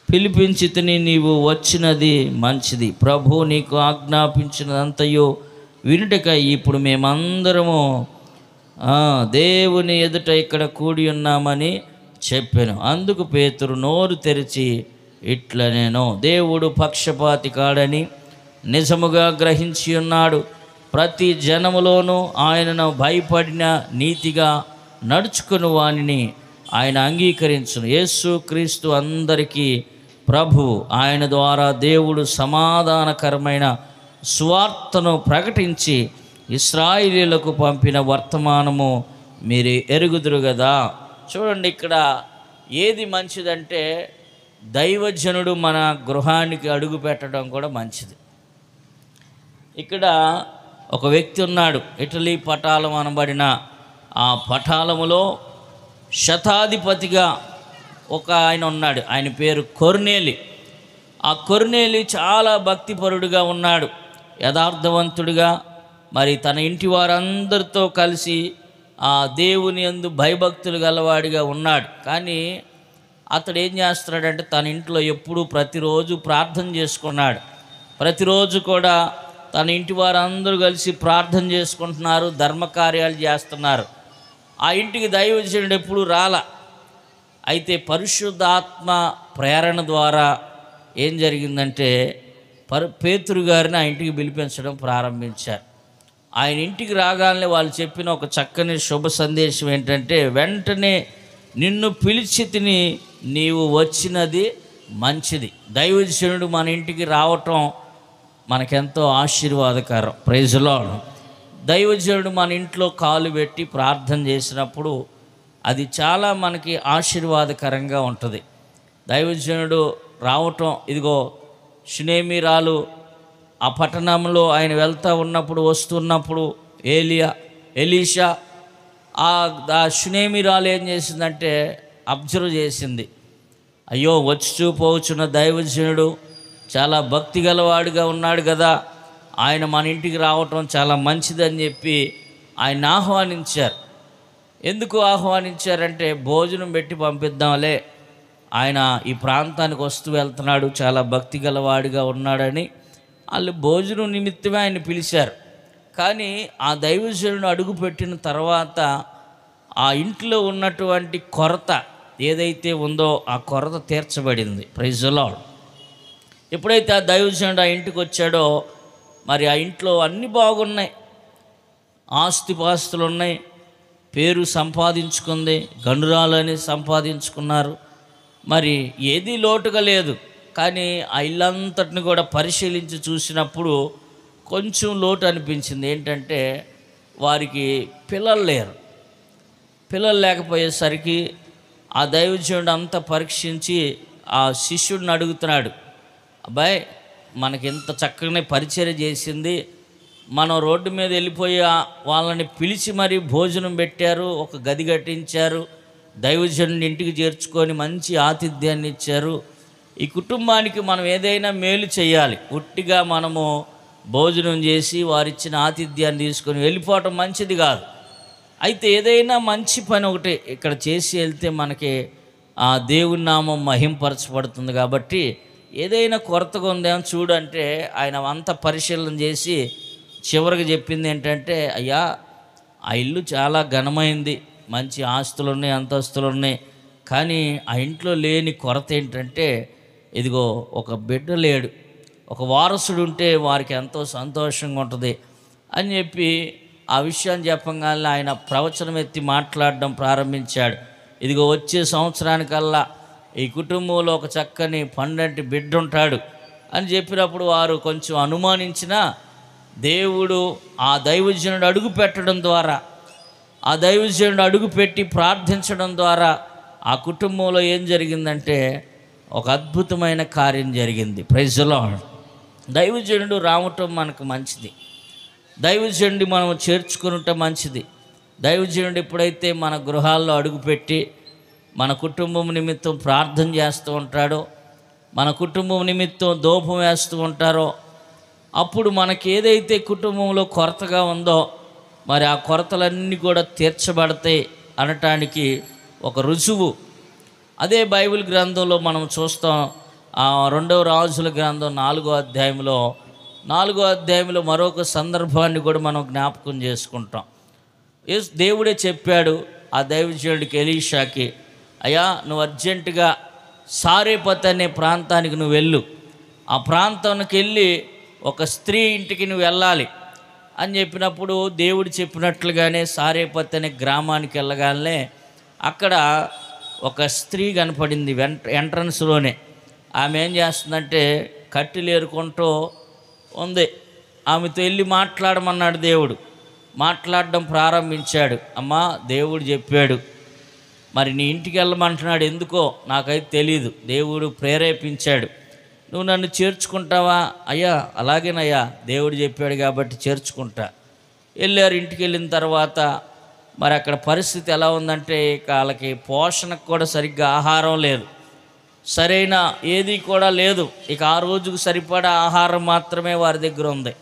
పిలిపించితిని, నీవు వచ్చినది మంచిది, ప్రభు నీకు ఆజ్ఞాపించినదంతయో వినుటకై ఇప్పుడు మేమందరము దేవుని ఎదుట ఇక్కడ కూడి ఉన్నామని చెప్పాను. అందుకు పేతురు నోరు తెరిచి ఇట్లా, నేను దేవుడు పక్షపాతి కాడని నిజముగా గ్రహించి ఉన్నాడు, ప్రతి జనములోనూ ఆయనను భయపడిన నీతిగా నడుచుకుని వానిని ఆయన అంగీకరించును. యేసు క్రీస్తు అందరికీ ప్రభు, ఆయన ద్వారా దేవుడు సమాధానకరమైన సువార్తను ప్రకటించి ఇశ్రాయేలీయులకు పంపిన వర్తమానము మీరు ఎరుగుదురు కదా. చూడండి, ఇక్కడ ఏది మంచిదంటే దైవజనుడు మన గృహానికి అడుగు పెట్టడం కూడా మంచిది. ఇక్కడ ఒక వ్యక్తి ఉన్నాడు, ఇటలీ పటాలం అనబడిన ఆ పటాలములో శతాధిపతిగా ఒక ఆయన ఉన్నాడు, ఆయన పేరు కొర్నేలి. ఆ కొర్నేలి చాలా భక్తిపరుడుగా ఉన్నాడు, యథార్థవంతుడిగా మరి తన ఇంటి వారందరితో కలిసి ఆ దేవుని యందు భయభక్తులు గలవాడిగా ఉన్నాడు. కానీ అతడు ఏం చేస్తున్నాడంటే తన ఇంట్లో ఎప్పుడూ ప్రతిరోజు ప్రార్థన చేసుకున్నాడు. ప్రతిరోజు కూడా తన ఇంటి వారందరూ కలిసి ప్రార్థన చేసుకుంటున్నారు, ధర్మకార్యాలు చేస్తున్నారు. ఆ ఇంటికి దైవజనుడు ఎప్పుడు రాల. అయితే పరిశుద్ధాత్మ ప్రేరణ ద్వారా ఏం జరిగిందంటే పేతురు గారిని ఆ ఇంటికి పిలిపించడం ప్రారంభించారు. ఆయన ఇంటికి రాగానే వాళ్ళు చెప్పిన ఒక చక్కని శుభ సందేశం ఏంటంటే, వెంటనే నిన్ను పిలిచి తిని నీవు వచ్చినది మంచిది. దైవజనుడు మన ఇంటికి రావటం మనకెంతో ఆశీర్వాదకరం. Praise lord. దైవజనుడు మన ఇంట్లో కాలు పెట్టి ప్రార్థన చేసినప్పుడు అది చాలా మనకి ఆశీర్వాదకరంగా ఉంటుంది. దైవజనుడు రావటం, ఇదిగో షునేమీరాలు ఆ పట్టణంలో ఆయన వెళ్తూ ఉన్నప్పుడు వస్తున్నప్పుడు ఎలీషా ఆ షునేమీరాలు ఏం చేసిందంటే అబ్జర్వ్ చేసింది. అయ్యో, వచ్చి పోవచ్చున్న దైవజనుడు చాలా భక్తి గలవాడుగా ఉన్నాడు కదా, ఆయన మన ఇంటికి రావటం చాలా మంచిదని చెప్పి ఆయన ఆహ్వానించారు. ఎందుకు ఆహ్వానించారంటే భోజనం పెట్టి పంపిద్దాంలే, ఆయన ఈ ప్రాంతానికి వస్తూ వెళ్తున్నాడు, చాలా భక్తి గలవాడిగా ఉన్నాడని వాళ్ళు భోజనం నిమిత్తమే ఆయన పిలిచారు. కానీ ఆ దైవజనుడు అడుగుపెట్టిన తర్వాత ఆ ఇంట్లో ఉన్నటువంటి కొరత ఏదైతే ఉందో ఆ కొరత తీర్చబడింది. Praise the Lord. ఎప్పుడైతే ఆ దైవజనుడు ఆ ఇంటికి వచ్చాడో మరి ఆ ఇంట్లో అన్నీ బాగున్నాయి, ఆస్తిపాస్తులు ఉన్నాయి, పేరు సంపాదించుకుంది, గనురాలని సంపాదించుకున్నారు, మరి ఏదీ లోటుగా లేదు. కానీ ఆ ఇల్లంతటిని కూడా పరిశీలించి చూసినప్పుడు కొంచెం లోటు అనిపించింది. ఏంటంటే వారికి పిల్లలు లేరు. పిల్లలు లేకపోయేసరికి ఆ దైవజనుడు అంతా పరీక్షించి ఆ శిష్యుడిని అడుగుతున్నాడు, అబ్బాయి మనకి ఇంత చక్కగానే పరిచర్య చేసింది, మనం రోడ్డు మీద వెళ్ళిపోయి వాళ్ళని పిలిచి మరీ భోజనం పెట్టారు, ఒక గది కట్టించారు, దైవజనుడిని ఇంటికి చేర్చుకొని మంచి ఆతిథ్యాన్ని ఇచ్చారు, ఈ కుటుంబానికి మనం ఏదైనా మేలు చేయాలి, ఉట్టిగా మనము భోజనం చేసి వారిచ్చిన ఆతిథ్యాన్ని తీసుకొని వెళ్ళిపోవటం మంచిది కాదు. అయితే ఏదైనా మంచి పని ఒకటి ఇక్కడ చేసి వెళ్తే మనకి ఆ దేవుని నామం మహింపరచబడుతుంది. కాబట్టి ఏదైనా కొరతగా ఉందేమో చూడంటే ఆయన అంత పరిశీలన చేసి చివరికి చెప్పింది ఏంటంటే, అయ్యా ఆ ఇల్లు చాలా ఘనమైంది, మంచి ఆస్తులు ఉన్నాయి, అంతస్తులు ఉన్నాయి, కానీ ఆ ఇంట్లో లేని కొరత ఏంటంటే ఇదిగో ఒక బిడ్డ లేడు, ఒక వారసుడు ఉంటే వారికి ఎంతో సంతోషంగా ఉంటుంది అని చెప్పి ఆ విషయాన్ని చెప్పగానే ఆయన ప్రవచనం ఎత్తి మాట్లాడడం ప్రారంభించాడు. ఇదిగో వచ్చే సంవత్సరానికల్లా ఈ కుటుంబంలో ఒక చక్కని పండంటి బిడ్డ ఉంటాడు అని చెప్పినప్పుడు వారు కొంచెం అనుమానించినా దేవుడు ఆ దైవజనుడు అడుగు పెట్టడం ద్వారా, ఆ దైవజనుడు అడుగు పెట్టి ప్రార్థించడం ద్వారా ఆ కుటుంబంలో ఏం జరిగిందంటే ఒక అద్భుతమైన కార్యం జరిగింది. Praise the Lord. దైవజనుడు రావటం మనకు మంచిది, దైవజనుడి మనం చేర్చుకునటం మంచిది. దైవజనుడు ఎప్పుడైతే మన గృహాల్లో అడుగుపెట్టి మన కుటుంబం నిమిత్తం ప్రార్థన చేస్తూ ఉంటాడో, మన కుటుంబం నిమిత్తం ధూపం వేస్తూ ఉంటారో, అప్పుడు మనకి ఏదైతే కుటుంబంలో కొరతగా ఉందో మరి ఆ కొరతలన్నీ కూడా తీర్చబడతాయి అనటానికి ఒక రుజువు. అదే బైబిల్ గ్రంథంలో మనం చూస్తాం. 2వ రాజుల గ్రంథం 4వ అధ్యాయంలో మరొక సందర్భాన్ని కూడా మనం జ్ఞాపకం చేసుకుంటాం. దేవుడే చెప్పాడు ఆ దైవజనుడికి ఎలీషాకి, అయ్యా నువ్వు అర్జెంటుగా సారేపత్ అనే ప్రాంతానికి నువ్వు వెళ్ళు, ఆ ప్రాంతానికి వెళ్ళి ఒక స్త్రీ ఇంటికి నువ్వు వెళ్ళాలి అని చెప్పినప్పుడు దేవుడు చెప్పినట్లుగానే సారేపత్ అనే గ్రామానికి వెళ్ళగానే అక్కడ ఒక స్త్రీ కనపడింది. ఎంట్రన్స్లోనే ఆమె ఏం చేస్తుందంటే కట్టెలు ఏరుకుంటూ ఉంది. ఆమెతో వెళ్ళి మాట్లాడమన్నాడు దేవుడు. మాట్లాడడం ప్రారంభించాడు. అమ్మా దేవుడు చెప్పాడు, మరి నీ ఇంటికి వెళ్ళమంటున్నాడు, ఎందుకో నాకైతే తెలీదు, దేవుడు ప్రేరేపించాడు, నువ్వు నన్ను చేర్చుకుంటావా? అయ్యా అలాగేనయ్యా, దేవుడు చెప్పాడు కాబట్టి చేర్చుకుంటా. వెళ్ళారు. ఇంటికి వెళ్ళిన తర్వాత మరి అక్కడ పరిస్థితి ఎలా ఉందంటే ఇక వాళ్ళకి పోషణకు కూడా సరిగ్గా ఆహారం లేదు, సరైన ఏది కూడా లేదు. ఇక ఆ రోజుకు సరిపడా ఆహారం మాత్రమే వారి దగ్గర ఉంది.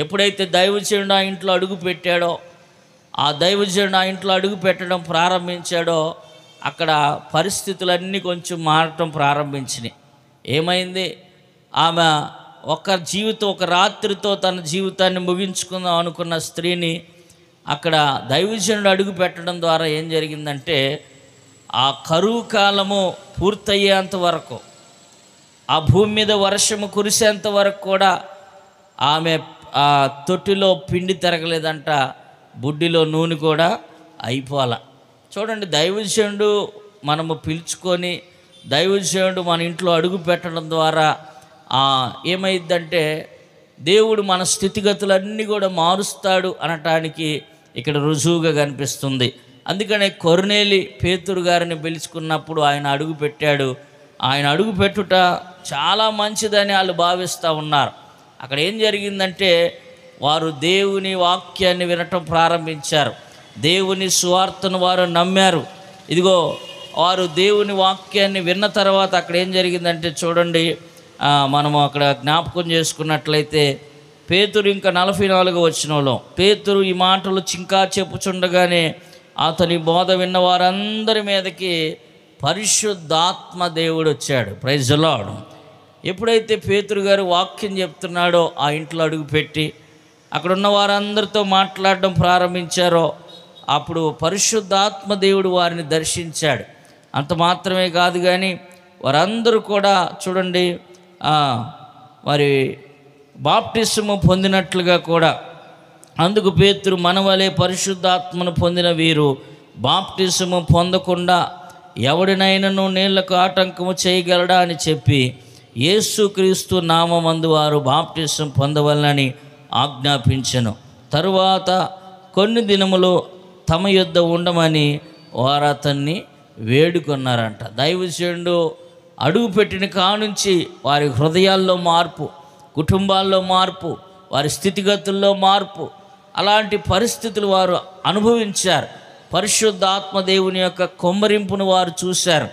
ఎప్పుడైతే దైవజనుడు ఆ ఇంట్లో అడుగు పెట్టాడో, ఆ దైవజనుడు ఆ ఇంట్లో అడుగు పెట్టడం ప్రారంభించాడో, అక్కడ పరిస్థితులన్నీ కొంచెం మారటం ప్రారంభించినాయి. ఏమైంది? ఆమె ఒక రాత్రితో తన జీవితాన్ని ముగించుకుందాం అనుకున్న స్త్రీని అక్కడ దైవజనుడు అడుగు పెట్టడం ద్వారా ఏం జరిగిందంటే, ఆ కరువు కాలము పూర్తయ్యేంత వరకు, ఆ భూమి మీద వర్షము కురిసేంత వరకు కూడా ఆమె ఆ తొట్టిలో పిండి తిరగలేదంట, బుడ్డిలో నూనె కూడా అయిపోవాల. చూడండి, దైవజనుడు మనము పిలుచుకొని దైవజనుడు మన ఇంట్లో అడుగు పెట్టడం ద్వారా ఏమైందంటే, దేవుడు మన స్థితిగతులన్నీ కూడా మారుస్తాడు అనటానికి ఇక్కడ రుజువుగా కనిపిస్తుంది. అందుకనే కొర్నేలి పేతురు గారిని పిలుచుకున్నప్పుడు ఆయన అడుగు పెట్టాడు. ఆయన అడుగు పెట్టుట చాలా మంచిదని వాళ్ళు భావిస్తూ ఉన్నారు. అక్కడ ఏం జరిగిందంటే, వారు దేవుని వాక్యాన్ని వినటం ప్రారంభించారు. దేవుని సువార్తను వారు నమ్మారు. ఇదిగో, వారు దేవుని వాక్యాన్ని విన్న తర్వాత అక్కడ ఏం జరిగిందంటే చూడండి, మనము అక్కడ జ్ఞాపకం చేసుకున్నట్లయితే పేతురు ఇంకా 44వ వచనంలో, పేతురు ఈ మాటలు చింకా చెప్పుచుండగానే అతని బోధ విన్న వారందరి మీదకి పరిశుద్ధాత్మ దేవుడు వచ్చాడు. Praise the Lord. ఎప్పుడైతే పేతురు గారు వాక్యం చెప్తున్నాడో ఆ ఇంట్లో అడుగుపెట్టి అక్కడ ఉన్న వారందరితో మాట్లాడడం ప్రారంభించారో, అప్పుడు పరిశుద్ధాత్మ దేవుడు వారిని దర్శించాడు. అంత మాత్రమే కాదు కానీ వారందరూ కూడా చూడండి మరి బాప్టిసము పొందినట్లుగా కూడా, అందుకు పేతురు, మనవలే పరిశుద్ధాత్మను పొందిన వీరు బాప్టిసము పొందకుండా ఎవడినైనను నీళ్లకు ఆటంకము చేయగలడా అని చెప్పి యేసుక్రీస్తు నామమందు వారు బాప్టిసం పొందవలనని ఆజ్ఞాపించెను. తరువాత కొన్ని దినములు తమ యొద్ద ఉండమని వారు అతన్ని వేడుకొన్నారంట. దైవజనుడు అడుగుపెట్టిన కానుంచి వారి హృదయాల్లో మార్పు, కుటుంబాల్లో మార్పు, వారి స్థితిగతుల్లో మార్పు, అలాంటి పరిస్థితులు వారు అనుభవించారు. పరిశుద్ధాత్మ దేవుని యొక్క కొమ్మరింపును వారు చూశారు.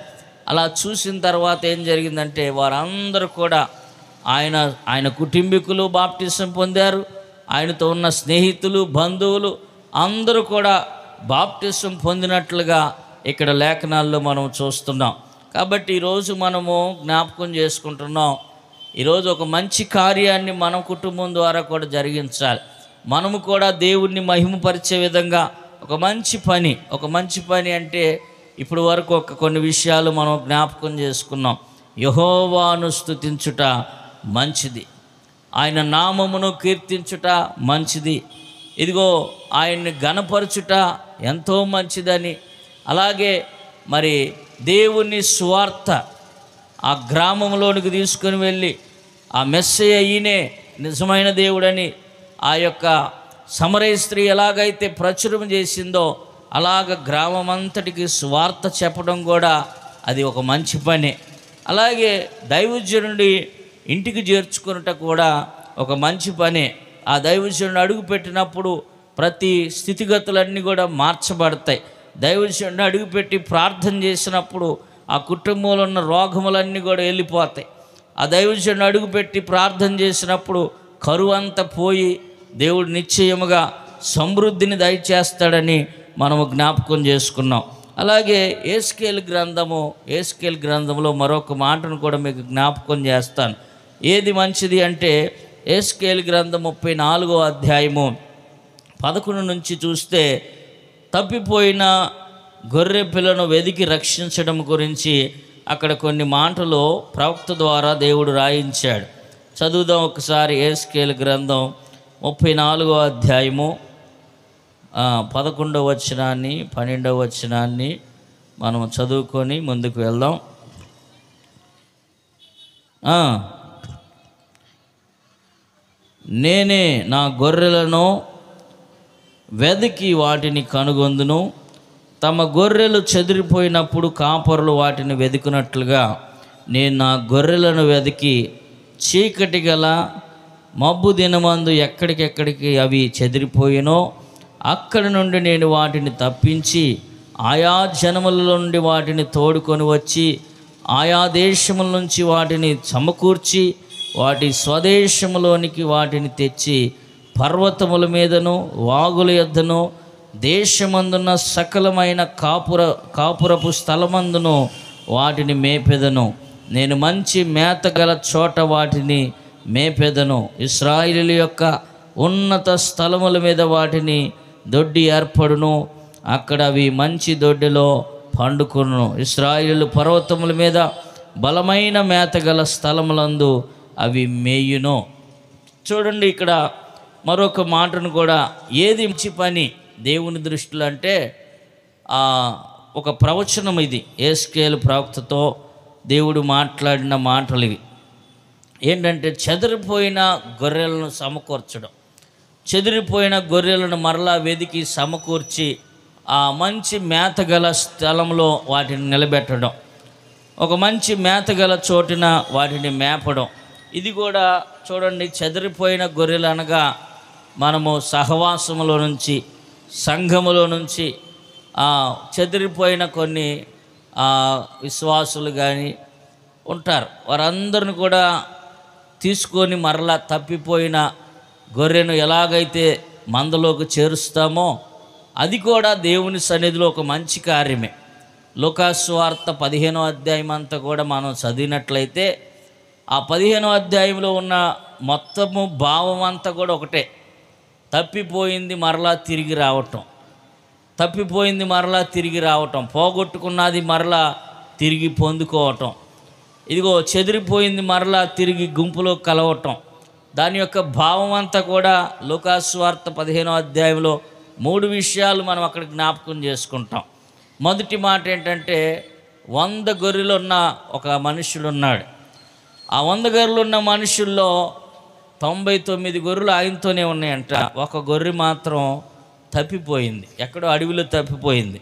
అలా చూసిన తర్వాత ఏం జరిగిందంటే, వారందరూ కూడా ఆయన కుటుంబీకులు బాప్టిజం పొందారు. ఆయనతో ఉన్న స్నేహితులు, బంధువులు అందరూ కూడా బాప్టిజం పొందినట్లుగా ఇక్కడ లేఖనాల్లో మనం చూస్తున్నాం. కాబట్టి ఈరోజు మనము జ్ఞాపకం చేసుకుంటున్నాం, ఈరోజు ఒక మంచి కార్యాన్ని మన కుటుంబం ద్వారా కూడా జరిగించాలి. మనము కూడా దేవుణ్ణి మహిమపరిచే విధంగా ఒక మంచి పని అంటే ఇప్పుడు వరకు కొన్ని విషయాలు మనం జ్ఞాపకం చేసుకున్నాం. యెహోవాను స్తుతించుట మంచిది, ఆయన నామమును కీర్తించుట మంచిది, ఇదిగో ఆయన్ని ఘనపరచుట ఎంతో మంచిదని, అలాగే మరి దేవుని సువార్త ఆ గ్రామంలోనికి తీసుకొని వెళ్ళి ఆ మెస్సయ్య ఈయనే నిజమైన దేవుడని ఆ యొక్క సమరయ స్త్రీ ఎలాగైతే ప్రచురం చేసిందో అలాగ గ్రామం అంతటికి సువార్త చెప్పడం కూడా అది ఒక మంచి పని. అలాగే దైవజనుడి ఇంటికి చేర్చుకున్నట కూడా ఒక మంచి పనే. ఆ దైవజనుడు అడుగు పెట్టినప్పుడు ప్రతి స్థితిగతులన్నీ కూడా మార్చబడతాయి. దైవజనుడు అడుగుపెట్టి ప్రార్థన చేసినప్పుడు ఆ కుటుంబంలో ఉన్న రోగములన్నీ కూడా వెళ్ళిపోతాయి. ఆ దైవజనుడు అడుగుపెట్టి ప్రార్థన చేసినప్పుడు కరువు అంతా పోయి దేవుడు నిశ్చయముగా సమృద్ధిని దయచేస్తాడని మనము జ్ఞాపకం చేసుకున్నాం. అలాగే యేస్కేలు గ్రంథంలో మరొక మాటను కూడా మీకు జ్ఞాపకం చేస్తాను. ఏది మంచిది అంటే యేస్కేలు గ్రంథం 34వ అధ్యాయము 11 నుంచి చూస్తే, తప్పిపోయిన గొర్రె పిల్లను వెదికి రక్షించడం గురించి అక్కడ కొన్ని మాటలు ప్రవక్త ద్వారా దేవుడు రాయించాడు. చదువుదాం ఒకసారి. యేస్కేలు గ్రంథం 34వ అధ్యాయము 11వ వచనాన్ని 12వ వచనాన్ని మనం చదువుకొని ముందుకు వెళ్దాం. నేనే నా గొర్రెలను వెదికి వాటిని కనుగొందును, తమ గొర్రెలు చెదిరిపోయినప్పుడు కాపరులు వాటిని వెదికినట్లుగా నేను నా గొర్రెలను వెదికి చీకటి గల మబ్బు దినమందు ఎక్కడికెక్కడికి అవి చెదిరిపోయినో అక్కడి నుండి నేను వాటిని తప్పించి ఆయా జనముల నుండి వాటిని తోడుకొని వచ్చి ఆయా దేశముల నుంచి వాటిని సమకూర్చి వాటి స్వదేశములోనికి వాటిని తెచ్చి పర్వతముల మీదను వాగుల యొద్దను దేశమందున్న సకలమైన కాపురపు స్థలమందును వాటిని మేపెదను. నేను మంచి మేత గల చోట వాటిని మేపెదను. ఇశ్రాయేలీయుల యొక్క ఉన్నత స్థలముల మీద వాటిని దొడ్డి ఏర్పడును, అక్కడ అవి మంచి దొడ్డిలో పండుకొను. ఇశ్రాయేలీయులు పర్వతముల మీద బలమైన మేత గల స్థలములందు అవి మేయును. చూడండి, ఇక్కడ మరొక మాటను కూడా, ఏది మంచి పని దేవుని దృష్టిలో అంటే ఒక ప్రవచనం ఇది. యేస్కేలు ప్రవక్తతో దేవుడు మాట్లాడిన మాటలు ఇవి. ఏంటంటే చెదిరిపోయిన గొర్రెలను సమకూర్చడం, చెదిరిపోయిన గొర్రెలను మరలా వెదికి సమకూర్చి ఆ మంచి మేతగల స్థలంలో వాటిని నిలబెట్టడం, ఒక మంచి మేతగల చోటున వాటిని మేపడం. ఇది కూడా చూడండి, చెదిరిపోయిన గొర్రెలు అనగా మనము సహవాసములో నుంచి, సంఘములో నుంచి చెదిరిపోయిన కొన్ని విశ్వాసులు కానీ ఉంటారు. వారందరిని కూడా తీసుకొని మరలా తప్పిపోయిన గొర్రెను ఎలాగైతే మందలోకి చేరుస్తామో అది కూడా దేవుని సన్నిధిలో ఒక మంచి కార్యమే. లూకాసు సువార్త 15వ అధ్యాయం అంతా కూడా మనం చదివినట్లయితే ఆ 15వ అధ్యాయంలో ఉన్న మొత్తము భావం అంతా కూడా ఒకటే. తప్పిపోయింది మరలా తిరిగి రావటం, తప్పిపోయింది మరలా తిరిగి రావటం, పోగొట్టుకున్నది మరలా తిరిగి పొందుకోవటం, ఇదిగో చెదిరిపోయింది మరలా తిరిగి గుంపులో కలవటం. దాని యొక్క భావం అంతా కూడా లూకాసు సువార్త 15వ అధ్యాయంలో 3 విషయాలు మనం అక్కడ జ్ఞాపకం చేసుకుంటాం. మొదటి మాట ఏంటంటే, 100 గొర్రెలున్న ఒక మనుషుడు ఉన్నాడు. ఆ 100 గొర్రెలున్న మనుషుల్లో 99 గొర్రెలు ఆయనతోనే ఉన్నాయంట. ఒక గొర్రె మాత్రం తప్పిపోయింది, ఎక్కడో అడవిలో తప్పిపోయింది.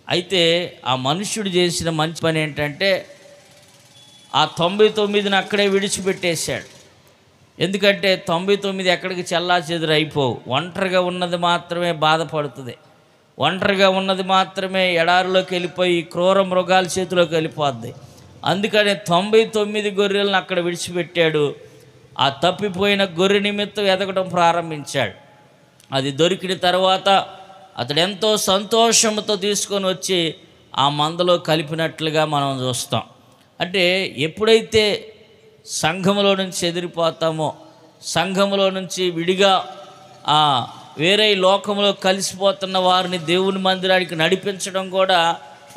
అయితే ఆ మనుష్యుడు చేసిన మంచి పని ఏంటంటే ఆ 99ని అక్కడే విడిచిపెట్టేశాడు. ఎందుకంటే 99 ఎక్కడికి చెల్లాచెదురు అయిపోవు. ఒంటరిగా ఉన్నది మాత్రమే బాధపడుతుంది, ఒంటరిగా ఉన్నది మాత్రమే ఎడారిలోకి వెళ్ళిపోయి క్రూర మృగాల చేతిలోకి వెళ్ళిపోద్ది. అందుకని 99 గొర్రెలను అక్కడ విడిచిపెట్టాడు. ఆ తప్పిపోయిన గొర్రె నిమిత్తం ఎదగడం ప్రారంభించాడు. అది దొరికిన తర్వాత అతడు ఎంతో సంతోషంతో తీసుకొని వచ్చి ఆ మందలో కలిపినట్లుగా మనం చూస్తాం. అంటే ఎప్పుడైతే సంఘములో నుంచి ఎదిరిపోతామో, సంఘములో నుంచి విడిగా వేరే లోకంలో కలిసిపోతున్న వారిని దేవుని మందిరానికి నడిపించడం కూడా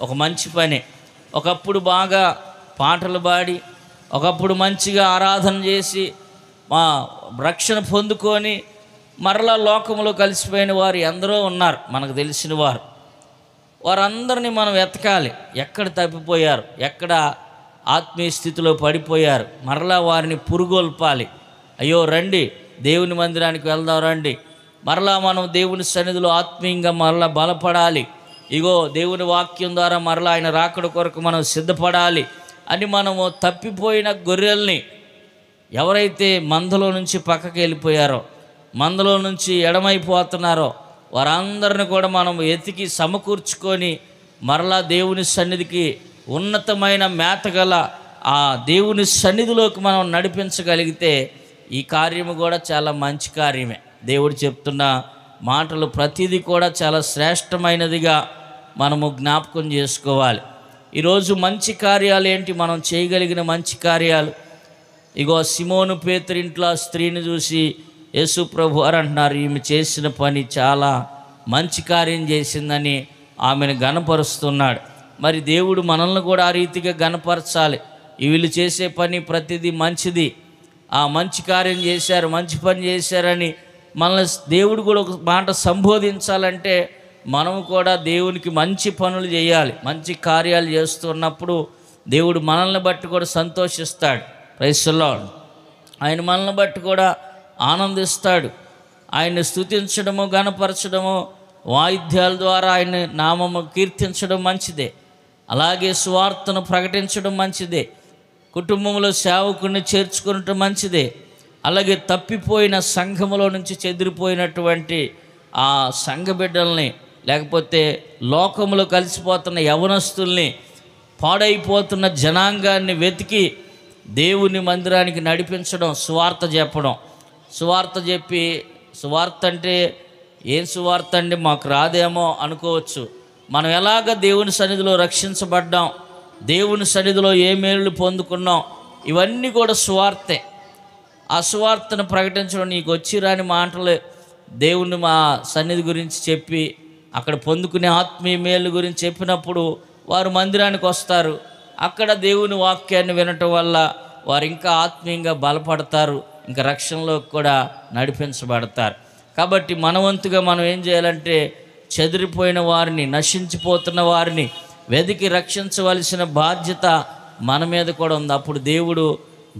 ఒక మంచి పని. ఒకప్పుడు బాగా పాటలు పాడి, ఒకప్పుడు మంచిగా ఆరాధన చేసి రక్షణ పొందుకొని మరలా లోకంలో కలిసిపోయిన వారు ఎందరో ఉన్నారు, మనకు తెలిసిన వారు. వారందరినీ మనం వెతకాలి, ఎక్కడ తప్పిపోయారు, ఎక్కడ ఆత్మీయ స్థితిలో పడిపోయారు, మరలా వారిని పురుగొల్పాలి. అయ్యో రండి, దేవుని మందిరానికి వెళ్దాం రండి, మరలా మనం దేవుని సన్నిధిలో ఆత్మీయంగా మరలా బలపడాలి. ఇగో దేవుని వాక్యం ద్వారా మరలా ఆయన రాకడ కొరకు మనం సిద్ధపడాలి అని మనము తప్పిపోయిన గొర్రెల్ని ఎవరైతే మందలో నుంచి పక్కకి వెళ్ళిపోయారో, మందలో నుంచి ఎడమైపోతున్నారో వారందరిని కూడా మనం ఎతికి సమకూర్చుకొని మరలా దేవుని సన్నిధికి, ఉన్నతమైన మేతగల ఆ దేవుని సన్నిధిలోకి మనం నడిపించగలిగితే ఈ కార్యము కూడా చాలా మంచి కార్యమే. దేవుడు చెప్తున్న మాటలు ప్రతిదీ కూడా చాలా శ్రేష్టమైనదిగా మనము జ్ఞాపకం చేసుకోవాలి. ఈరోజు మంచి కార్యాలు ఏంటి, మనం చేయగలిగిన మంచి కార్యాలు? ఇగో సిమోను పేతురింట్లో స్త్రీని చూసి యేసు ప్రభు వారు అంటున్నారు, ఈమె చేసిన పని చాలా మంచి కార్యం చేసిందని ఆమెను గణపరుస్తున్నాడు. మరి దేవుడు మనల్ని కూడా ఆ రీతిగా గణపరచాలి. వీళ్ళు చేసే పని ప్రతిదీ మంచిది, ఆ మంచి కార్యం చేశారు, మంచి పని చేశారని మనల్ని దేవుడు కూడా ఒక మాట సంబోధించాలంటే మనము కూడా దేవునికి మంచి పనులు చేయాలి. మంచి కార్యాలు చేస్తున్నప్పుడు దేవుడు మనల్ని బట్టి కూడా సంతోషిస్తాడు. Praise the Lord. ఆయన మనల్ని బట్టి కూడా ఆనందిస్తాడు. ఆయన్ని స్తుతించడము, గణపరచడము, వాయిద్యాల ద్వారా ఆయన నామము కీర్తించడం మంచిదే. అలాగే సువార్తను ప్రకటించడం మంచిదే. కుటుంబంలో సేవకుడిని చేర్చుకునటం మంచిదే. అలాగే తప్పిపోయిన సంఘములో నుంచి చెదిరిపోయినటువంటి ఆ సంఘ బిడ్డల్ని, లేకపోతే లోకములో కలిసిపోతున్న యవనస్తుల్ని, పాడైపోతున్న జనాంగాన్ని వెతికి దేవుని మందిరానికి నడిపించడం, సువార్త చెప్పడం, సువార్త చెప్పి సువార్త అంటే ఏం సువార్త అండి, మాకు రాదేమో అనుకోవచ్చు. మనం ఎలాగ దేవుని సన్నిధిలో రక్షించబడ్డాం, దేవుని సన్నిధిలో ఏ మేలు పొందుకున్నాం, ఇవన్నీ కూడా సువార్తే. ఆ సువార్తను ప్రకటించడం, నీకు వచ్చి రాని మాటలే దేవుని మా సన్నిధి గురించి చెప్పి అక్కడ పొందుకునే ఆత్మీయ మేలు గురించి చెప్పినప్పుడు వారు మందిరానికి వస్తారు. అక్కడ దేవుని వాక్యాన్ని వినటం వల్ల వారు ఇంకా ఆత్మీయంగా బలపడతారు, ఇంకా రక్షణలోకి కూడా నడిపించబడతారు. కాబట్టి మనవంతుగా మనం ఏం చేయాలంటే, చెదిరిపోయిన వారిని, నశించిపోతున్న వారిని వెతికి రక్షించవలసిన బాధ్యత మన మీద కూడా ఉంది. అప్పుడు దేవుడు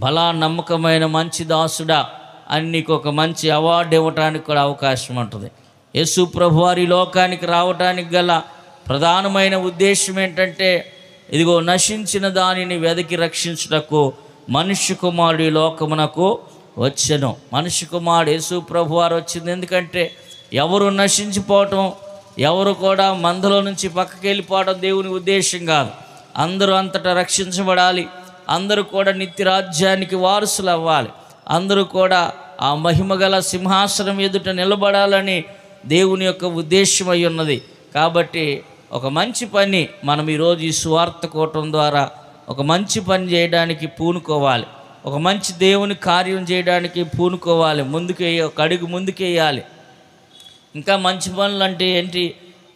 బలా నమ్మకమైన మంచి దాసుడా అని నీకు ఒక మంచి అవార్డు ఇవ్వటానికి కూడా అవకాశం ఉంటుంది. యేసు ప్రభు వారి లోకానికి రావటానికి గల ప్రధానమైన ఉద్దేశం ఏంటంటే, ఇదిగో నశించిన దానిని వెతికి రక్షించుటకు మనుష్య కుమారుడు ఈ లోకమునకు వచ్చెను. మనుష్య కుమారుడు యేసు ప్రభు వారు వచ్చింది ఎందుకంటే, ఎవరు నశించిపోవటం, ఎవరు కూడా మందలో నుంచి పక్కకి వెళ్ళిపోవడం దేవుని ఉద్దేశం కాదు. అందరూ అంతటా రక్షించబడాలి, అందరూ కూడా నిత్య రాజ్యానికి వారసులు అవ్వాలి, అందరూ కూడా ఆ మహిమగల సింహాసనం ఎదుట నిలబడాలని దేవుని యొక్క ఉద్దేశం అయి ఉన్నది. కాబట్టి ఒక మంచి పని మనం ఈరోజు ఈ సువార్త కూటం ద్వారా ఒక మంచి పని చేయడానికి పూనుకోవాలి, ఒక మంచి దేవుని కార్యం చేయడానికి పూనుకోవాలి, ఒక అడుగు ముందుకేయాలి. ఇంకా మంచి పనులు అంటే ఏంటి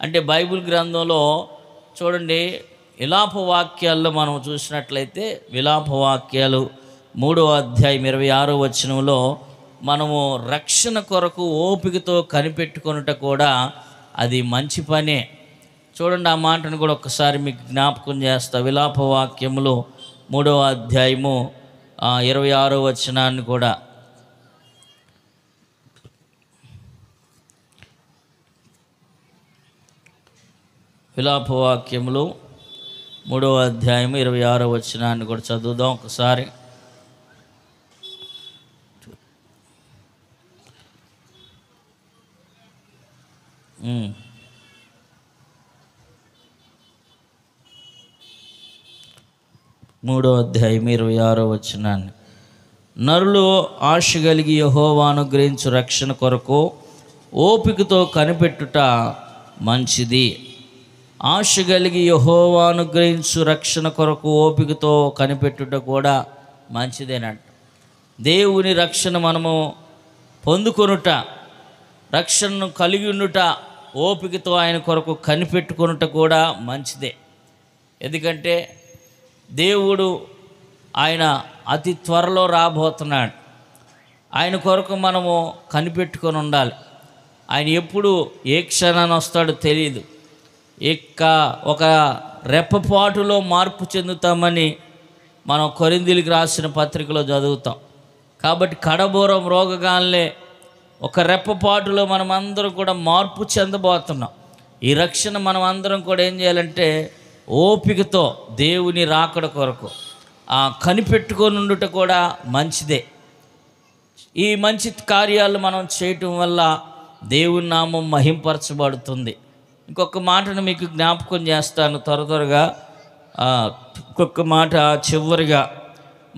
అంటే, బైబిల్ గ్రంథంలో చూడండి, విలాప వాక్యాల్లో మనం చూసినట్లయితే, విలాప వాక్యాలు 3వ అధ్యాయం 26వ వచనంలో మనము రక్షణ కొరకు ఓపికతో కనిపెట్టుకొనుట కూడా అది మంచి పనే. చూడండి, ఆ మాటను కూడా ఒక్కసారి మీకు జ్ఞాపకం చేస్తా. విలాప వాక్యములు 3వ అధ్యాయము 26వ వచనాన్ని కూడా విలాపవాక్యములు 3వ అధ్యాయము 26వ వచనాన్ని కూడా చదువుదాం ఒకసారి. మూడో అధ్యాయం 26వ వచనాన్ని, నరులు ఆశ కలిగి యెహోవాను అనుగ్రహించు రక్షణ కొరకు ఓపికతో కనిపెట్టుట మంచిది. ఆశ కలిగి యెహోవాను అనుగ్రహించు రక్షణ కొరకు ఓపికతో కనిపెట్టుట కూడా మంచిదేనంట. దేవుని రక్షణ మనము పొందుకొనుట, రక్షణను కలిగి ఉండుట, ఓపికతో ఆయన కొరకు కనిపెట్టుకొనుట కూడా మంచిదే. ఎందుకంటే దేవుడు ఆయన అతి త్వరలో రాబోతున్నాడు. ఆయన కొరకు మనము కనిపెట్టుకొని ఉండాలి. ఆయన ఎప్పుడు ఏ క్షణాన్ని వస్తాడో తెలియదు. ఒక రెప్పపాటులో మార్పు చెందుతామని మనం కొరింథీయులకు రాసిన పత్రికలో చదువుతాం. కాబట్టి కడబోరం రోగగానే ఒక రెప్పపాటులో మనం అందరం కూడా మార్పు చెందబోతున్నాం. ఈ రక్షణ మనం అందరం కూడా ఏం చేయాలంటే, ఓపికతో దేవుని రాకడ కొరకు కనిపెట్టుకొని ఉండుట కూడా మంచిదే. ఈ మంచి కార్యాలు మనం చేయటం వల్ల దేవుని నామం మహింపరచబడుతుంది. ఇంకొక మాటను మీకు జ్ఞాపకం చేస్తాను త్వరగా. ఇంకొక మాట చివరిగా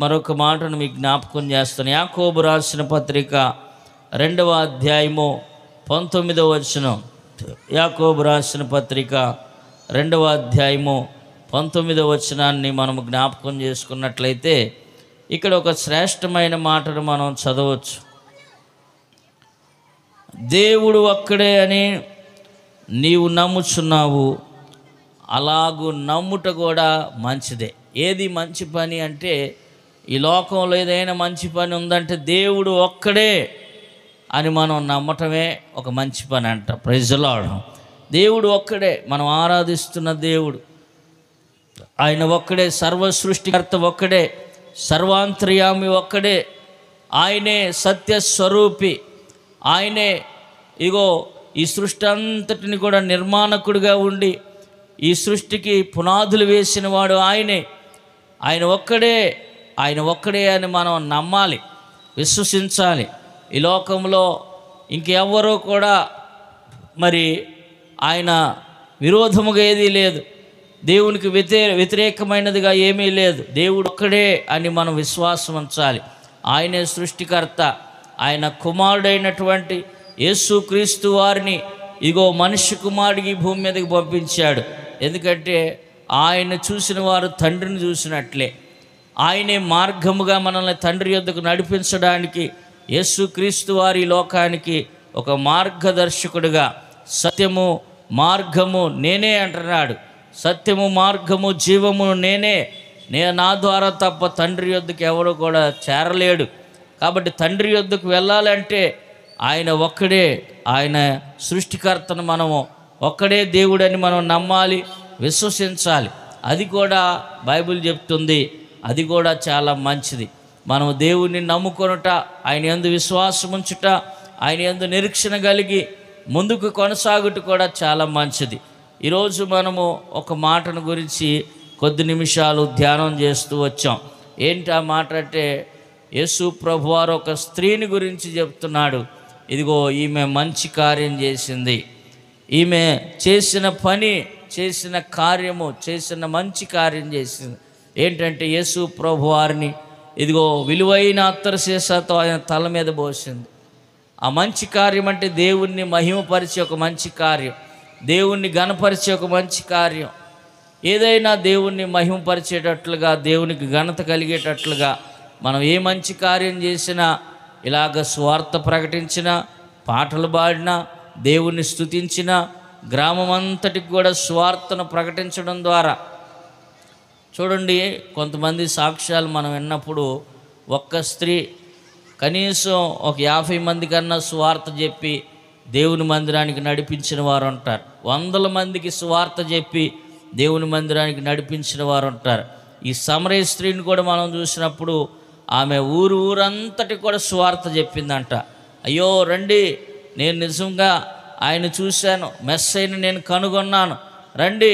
మరొక మాటను మీకు జ్ఞాపకం చేస్తాను. యాకోబు రాసిన పత్రిక 2వ అధ్యాయము 19వ వచనం. యాకోబు రాసిన పత్రిక 2వ అధ్యాయము 19వ వచనాన్ని మనము జ్ఞాపకం చేసుకున్నట్లయితే, ఇక్కడ ఒక శ్రేష్టమైన మాటను మనం చదవచ్చు. దేవుడు ఒక్కడే అని నీవు నమ్ముచున్నావు, అలాగూ నమ్ముట కూడా మంచిదే. ఏది మంచి పని అంటే, ఈ లోకంలో ఏదైనా మంచి పని ఉందంటే దేవుడు ఒక్కడే అని మనం నమ్మటమే ఒక మంచి పని అంట. Praise the Lord. దేవుడు ఒక్కడే, మనం ఆరాధిస్తున్న దేవుడు ఆయన ఒక్కడే, సర్వ సృష్టికర్త ఒక్కడే, సర్వాంతర్యామి ఒక్కడే, ఆయనే సత్యస్వరూపి, ఆయనే ఇగో ఈ సృష్టి అంతటిని కూడా నిర్మాణకుడిగా ఉండి ఈ సృష్టికి పునాదులు వేసిన వాడు ఆయనే. ఆయన ఒక్కడే అని మనం నమ్మాలి, విశ్వసించాలి. ఈ లోకంలో ఇంకెవ్వరూ కూడా మరి ఆయన విరోధముగా ఏదీ లేదు, దేవునికి వ్యతిరేకమైనదిగా ఏమీ లేదు. దేవుడు ఒక్కడే అని మనం విశ్వాసం ఉంచాలి. ఆయనే సృష్టికర్త, ఆయన కుమారుడైనటువంటి యేసుక్రీస్తు వారిని ఇదిగో మనిషి కుమారుడికి ఈ భూమి మీదకి పంపించాడు. ఎందుకంటే ఆయన చూసిన వారు తండ్రిని చూసినట్లే. ఆయనే మార్గముగా మనల్ని తండ్రి యొద్దకు నడిపించడానికి యేసుక్రీస్తు వారి లోకానికి ఒక మార్గదర్శకుడిగా, సత్యము మార్గము నేనే అంటున్నాడు. సత్యము మార్గము జీవము నేనే, నా ద్వారా తప్ప తండ్రి యొద్దకు ఎవరు కూడా చేరలేడు. కాబట్టి తండ్రి యొద్దకు వెళ్ళాలంటే ఆయన ఒక్కడే, ఆయన సృష్టికర్తను మనము ఒక్కడే దేవుడని మనం నమ్మాలి, విశ్వసించాలి. అది కూడా బైబిల్ చెప్తుంది. అది కూడా చాలా మంచిది. మనం దేవుణ్ణి నమ్ముకొనుట, ఆయన యందు విశ్వాసం ఉంచుట, ఆయన యందు నిరీక్షణ కలిగి ముందుకు కొనసాగుట కూడా చాలా మంచిది. ఈరోజు మనము ఒక మాటను గురించి కొద్ది నిమిషాలు ధ్యానం చేస్తూ వచ్చాం. ఏంటి ఆ మాట అంటే, యేసు ప్రభువారు ఒక స్త్రీని గురించి చెప్తున్నాడు. ఇదిగో ఈమె మంచి కార్యం చేసింది, ఈమె చేసిన పని, చేసిన కార్యము, చేసిన మంచి కార్యం చేసింది. ఏంటంటే యేసు ప్రభువారిని ఇదిగో విలువైన అత్తరశేషతో ఆయన తల మీద పోసింది. ఆ మంచి కార్యం అంటే దేవుణ్ణి మహిమపరిచే ఒక మంచి కార్యం, దేవుణ్ణి ఘనపరిచే ఒక మంచి కార్యం. ఏదైనా దేవుణ్ణి మహిమపరిచేటట్లుగా, దేవునికి ఘనత కలిగేటట్లుగా మనం ఏ మంచి కార్యం చేసినా, ఇలాగ స్వార్థ ప్రకటించినా, పాటలు పాడినా, దేవుణ్ణి స్తుతించినా, గ్రామం అంతటికి కూడా స్వార్థను ప్రకటించడం ద్వారా, చూడండి కొంతమంది సాక్ష్యాలు మనం విన్నప్పుడు ఒక్క స్త్రీ కనీసం ఒక 50 మంది కన్నా సువార్త చెప్పి దేవుని మందిరానికి నడిపించిన వారు ఉంటారు. 100 మందికి సువార్త చెప్పి దేవుని మందిరానికి నడిపించిన వారు ఉంటారు. ఈ సమరయ స్త్రీని కూడా మనం చూసినప్పుడు ఆమె ఊరంతటి కూడా సువార్త చెప్పిందంట. అయ్యో రండి, నేను నిజంగా ఆయన చూశాను, మెస్సైని నేను కనుగొన్నాను, రండి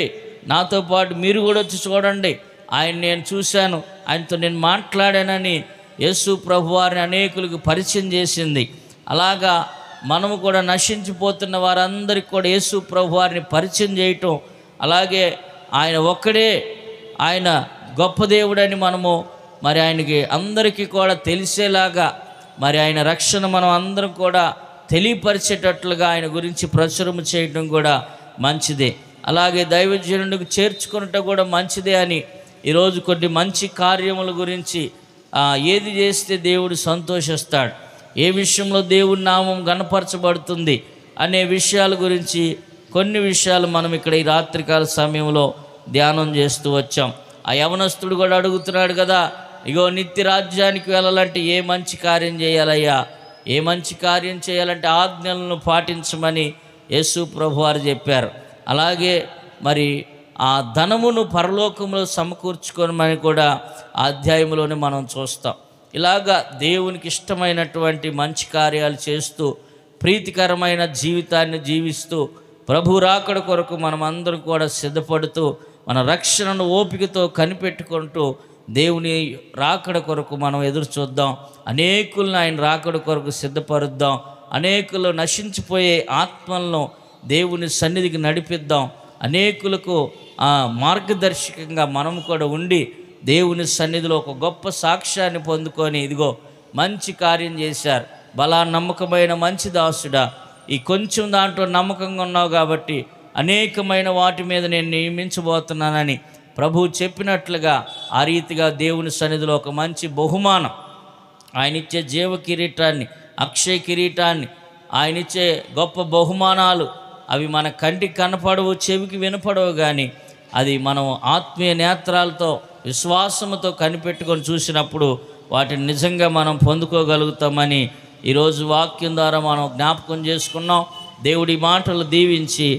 నాతో పాటు మీరు కూడా వచ్చి చూడండి, ఆయన నేను చూశాను, ఆయనతో నేను మాట్లాడానని యేసు ప్రభువారిని అనేకులకు పరిచయం చేసింది. అలాగా మనము కూడా నశించిపోతున్న వారందరికీ కూడా యేసు ప్రభువారిని పరిచయం చేయటం, అలాగే ఆయన ఒక్కడే, ఆయన గొప్ప దేవుడని మనము మరి ఆయనకి అందరికీ కూడా తెలిసేలాగా, మరి ఆయన రక్షణ మనం అందరం కూడా తెలియపరిచేటట్లుగా ఆయన గురించి ప్రచురము చేయడం కూడా మంచిదే. అలాగే దైవజనుడికి చేర్చుకున్నట్టు కూడా మంచిదే అని ఈరోజు కొన్ని మంచి కార్యముల గురించి, ఏది చేస్తే దేవుడు సంతోషిస్తాడు, ఏ విషయంలో దేవుడి నామం గణపరచబడుతుంది అనే విషయాల గురించి కొన్ని విషయాలు మనం ఇక్కడ ఈ రాత్రికాల సమయంలో ధ్యానం చేస్తూ వచ్చాం. ఆ యవనస్తుడు కూడా అడుగుతున్నాడు కదా, ఇగో నిత్య రాజ్యానికి వెళ్ళాలంటే ఏ మంచి కార్యం చేయాలయ్యా, ఏ మంచి కార్యం చేయాలంటే ఆజ్ఞలను పాటించమని యేసు ప్రభువారు చెప్పారు. అలాగే మరి ఆ ధనమును పరలోకంలో సమకూర్చుకోమని కూడా ఆ అధ్యాయంలోనే మనం చూస్తాం. ఇలాగా దేవునికి ఇష్టమైనటువంటి మంచి కార్యాలు చేస్తూ ప్రీతికరమైన జీవితాన్ని జీవిస్తూ ప్రభు రాకడ కొరకు మనం అందరం కూడా సిద్ధపడుతూ మన రక్షణను ఓపికతో కనిపెట్టుకుంటూ దేవుని రాకడ కొరకు మనం ఎదురు చూద్దాం. అనేకులను ఆయన రాకడ కొరకు సిద్ధపరుద్దాం. అనేకులు నశించిపోయే ఆత్మలను దేవుని సన్నిధికి నడిపిద్దాం. అనేకులకు మార్గదర్శకంగా మనం కూడా ఉండి దేవుని సన్నిధిలో ఒక గొప్ప సాక్ష్యాన్ని పొందుకొని, ఇదిగో మంచి కార్యం చేశారు, బలా నమ్మకమైన మంచి దాసుడా, ఈ కొంచెం దాంట్లో నమ్మకంగా ఉన్నావు కాబట్టి అనేకమైన వాటి మీద నేను నియమించబోతున్నానని ప్రభువు చెప్పినట్లుగా ఆ రీతిగా దేవుని సన్నిధిలో ఒక మంచి బహుమానం, ఆయన ఇచ్చే జీవ కిరీటాన్ని, అక్షయ కిరీటాన్ని, ఆయన ఇచ్చే గొప్ప బహుమానాలు, అవి మన కంటికి కనపడవు, చెవికి వినపడవు, కానీ అది మనం ఆత్మీయ నేత్రాలతో విశ్వాసముతో కనిపెట్టుకొని చూసినప్పుడు వాటిని నిజంగా మనం పొందుకోగలుగుతామని ఈరోజు వాక్యం ద్వారా మనం జ్ఞాపకం చేసుకున్నాం. దేవుడి మాటలు దీవించి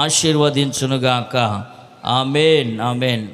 ఆశీర్వదించునుగాక. ఆమేన్, ఆమేన్.